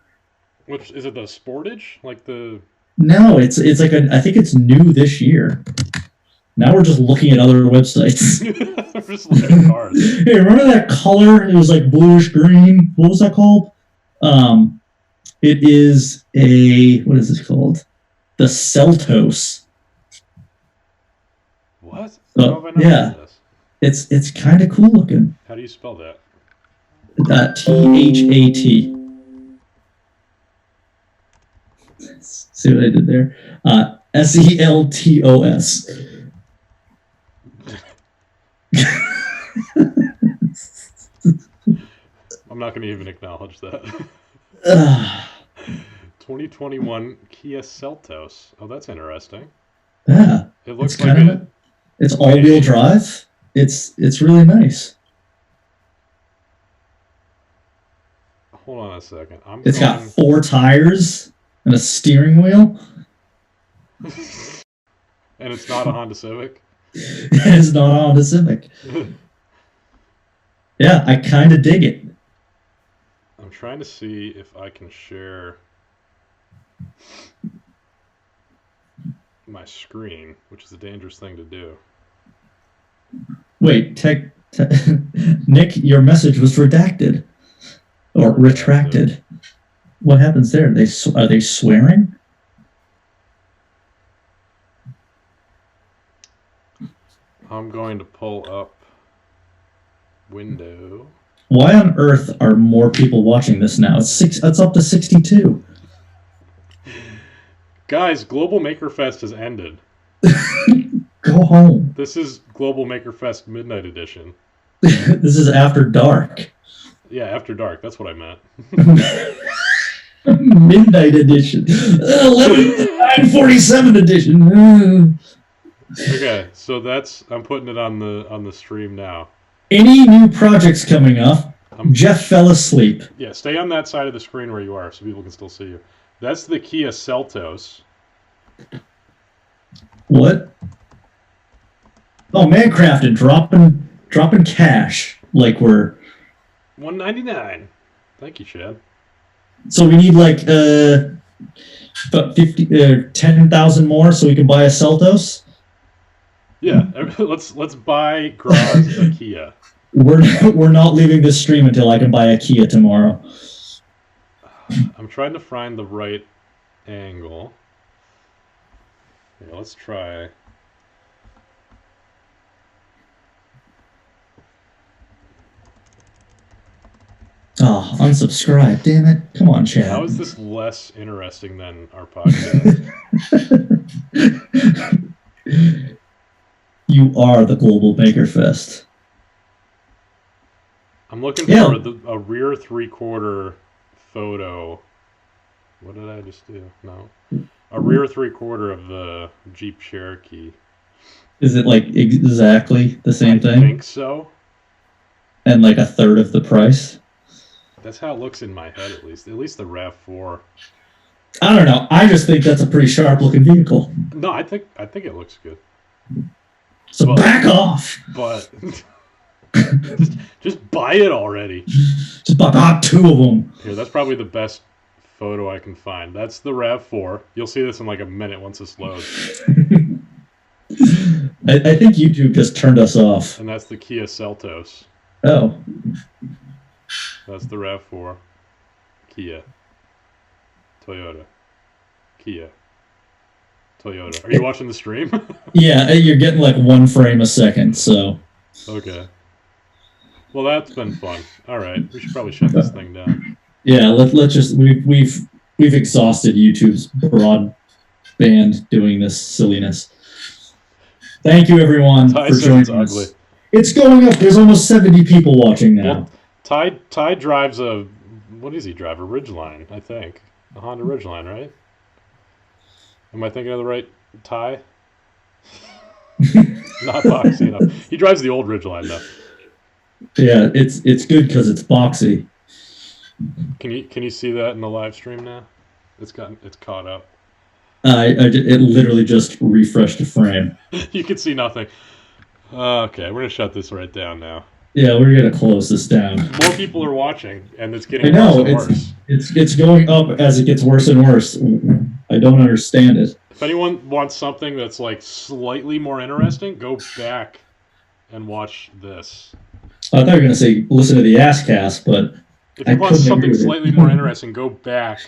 Which is it, the Sportage? Like the... No, it's like I think it's new this year. Now we're just looking at other websites. We're just looking at cars. Hey, remember that color? It was like bluish green. What was that called? It is what is this called? The Celtos. What? Oh, How have I not yeah. seen this? It's kind of cool looking. How do you spell that? THAT. See what I did there? SELTOS. I'm not going to even acknowledge that. 2021 Kia Seltos. Oh, that's interesting. Yeah. It looks it's like it's all-wheel drive. It's really nice. Hold on a second. It's got 4 tires and a steering wheel. And it's not a Honda Civic? It's not a Honda Civic. Yeah, I kind of dig it. I'm trying to see if I can share my screen, which is a dangerous thing to do. Wait, Nick, your message was redacted or retracted. What happens there? Are they swearing? I'm going to pull up window. Why on earth are more people watching this now? It's up to 62. Guys, Global MakerFest has ended. Go home. This is Global MakerFest Midnight Edition. This is after dark. Yeah, after dark. That's what I meant. Midnight edition. 947 edition. Okay, so I'm putting it on the stream now. Any new projects coming up? Jeff fell asleep. Yeah, stay on that side of the screen where you are so people can still see you. That's the Kia Seltos. What? Oh, Mancrafted dropping cash like we're. $1.99. Thank you, Chad. So we need like about 10,000 more so we can buy a Celtos. Yeah, let's buy Graz a Kia. We're not leaving this stream until I can buy a Kia tomorrow. I'm trying to find the right angle. Yeah, let's try. Oh, unsubscribe, damn it. Come on, Chad. How is this less interesting than our podcast? You are the global MakerFest. I'm looking for a rear 3/4 photo. What did I just do? No. A rear 3/4 of the Jeep Cherokee. Is it like exactly the same thing? I think so. And like a third of the price? That's how it looks in my head, at least. At least the RAV4. I don't know. I just think that's a pretty sharp looking vehicle. No, I think it looks good. So back off. But just buy it already. Just buy 2 of them. Here, that's probably the best photo I can find. That's the RAV4. You'll see this in like a minute once this loads. I think YouTube just turned us off. And that's the Kia Seltos. Oh. That's the RAV4. Kia. Toyota. Kia. Toyota. Are you watching the stream? Yeah, you're getting like 1 frame a second, so. Okay. Well, that's been fun. All right, we should probably shut this thing down. Yeah, let's just we've exhausted YouTube's broadband doing this silliness. Thank you, everyone, for joining us. It's going up. There's almost 70 people watching now. Well, Ty drives a, what does he drive? A Ridgeline, I think. A Honda Ridgeline, right? Am I thinking of the right Ty? Not boxy enough. He drives the old Ridgeline, though. Yeah, it's good because it's boxy. Can you see that in the live stream now? It's caught up. It literally just refreshed a frame. You can see nothing. Okay, we're gonna shut this right down now. Yeah, we're gonna close this down. More people are watching, and it's getting worse and worse. It's going up as it gets worse and worse. I don't understand it. If anyone wants something that's like slightly more interesting, go back and watch this. I thought you were gonna say listen to the Asscast, but if you want something slightly more interesting, go back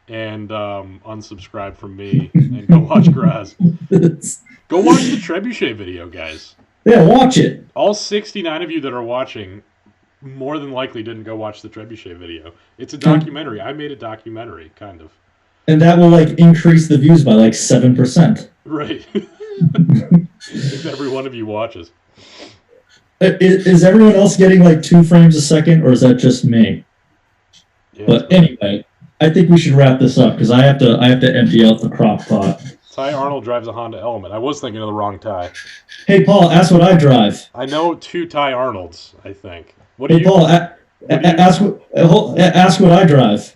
and unsubscribe from me and go watch Graz. Go watch the Trebuchet video, guys. Yeah, watch it. All 69 of you that are watching more than likely didn't go watch the Trebuchet video. It's a documentary. I made a documentary, kind of. And that will like increase the views by like 7%. Right. If every one of you watches. Is everyone else getting like 2 frames a second, or is that just me? Yeah, but anyway, I think we should wrap this up because I have to empty out the crock pot. Ty Arnold drives a Honda Element. I was thinking of the wrong Ty. Hey Paul, ask what I drive. I know 2 Ty Arnolds, I think. What do hey you? Paul, ask what I drive.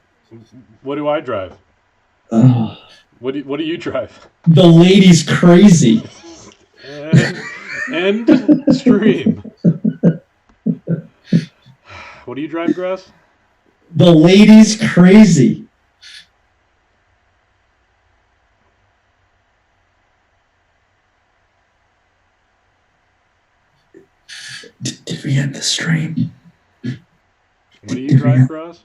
What do I drive? What do you drive? The lady's crazy. And stream. What do you drive, Graz? The lady's crazy. Did we end the stream? What do you drive, Graz?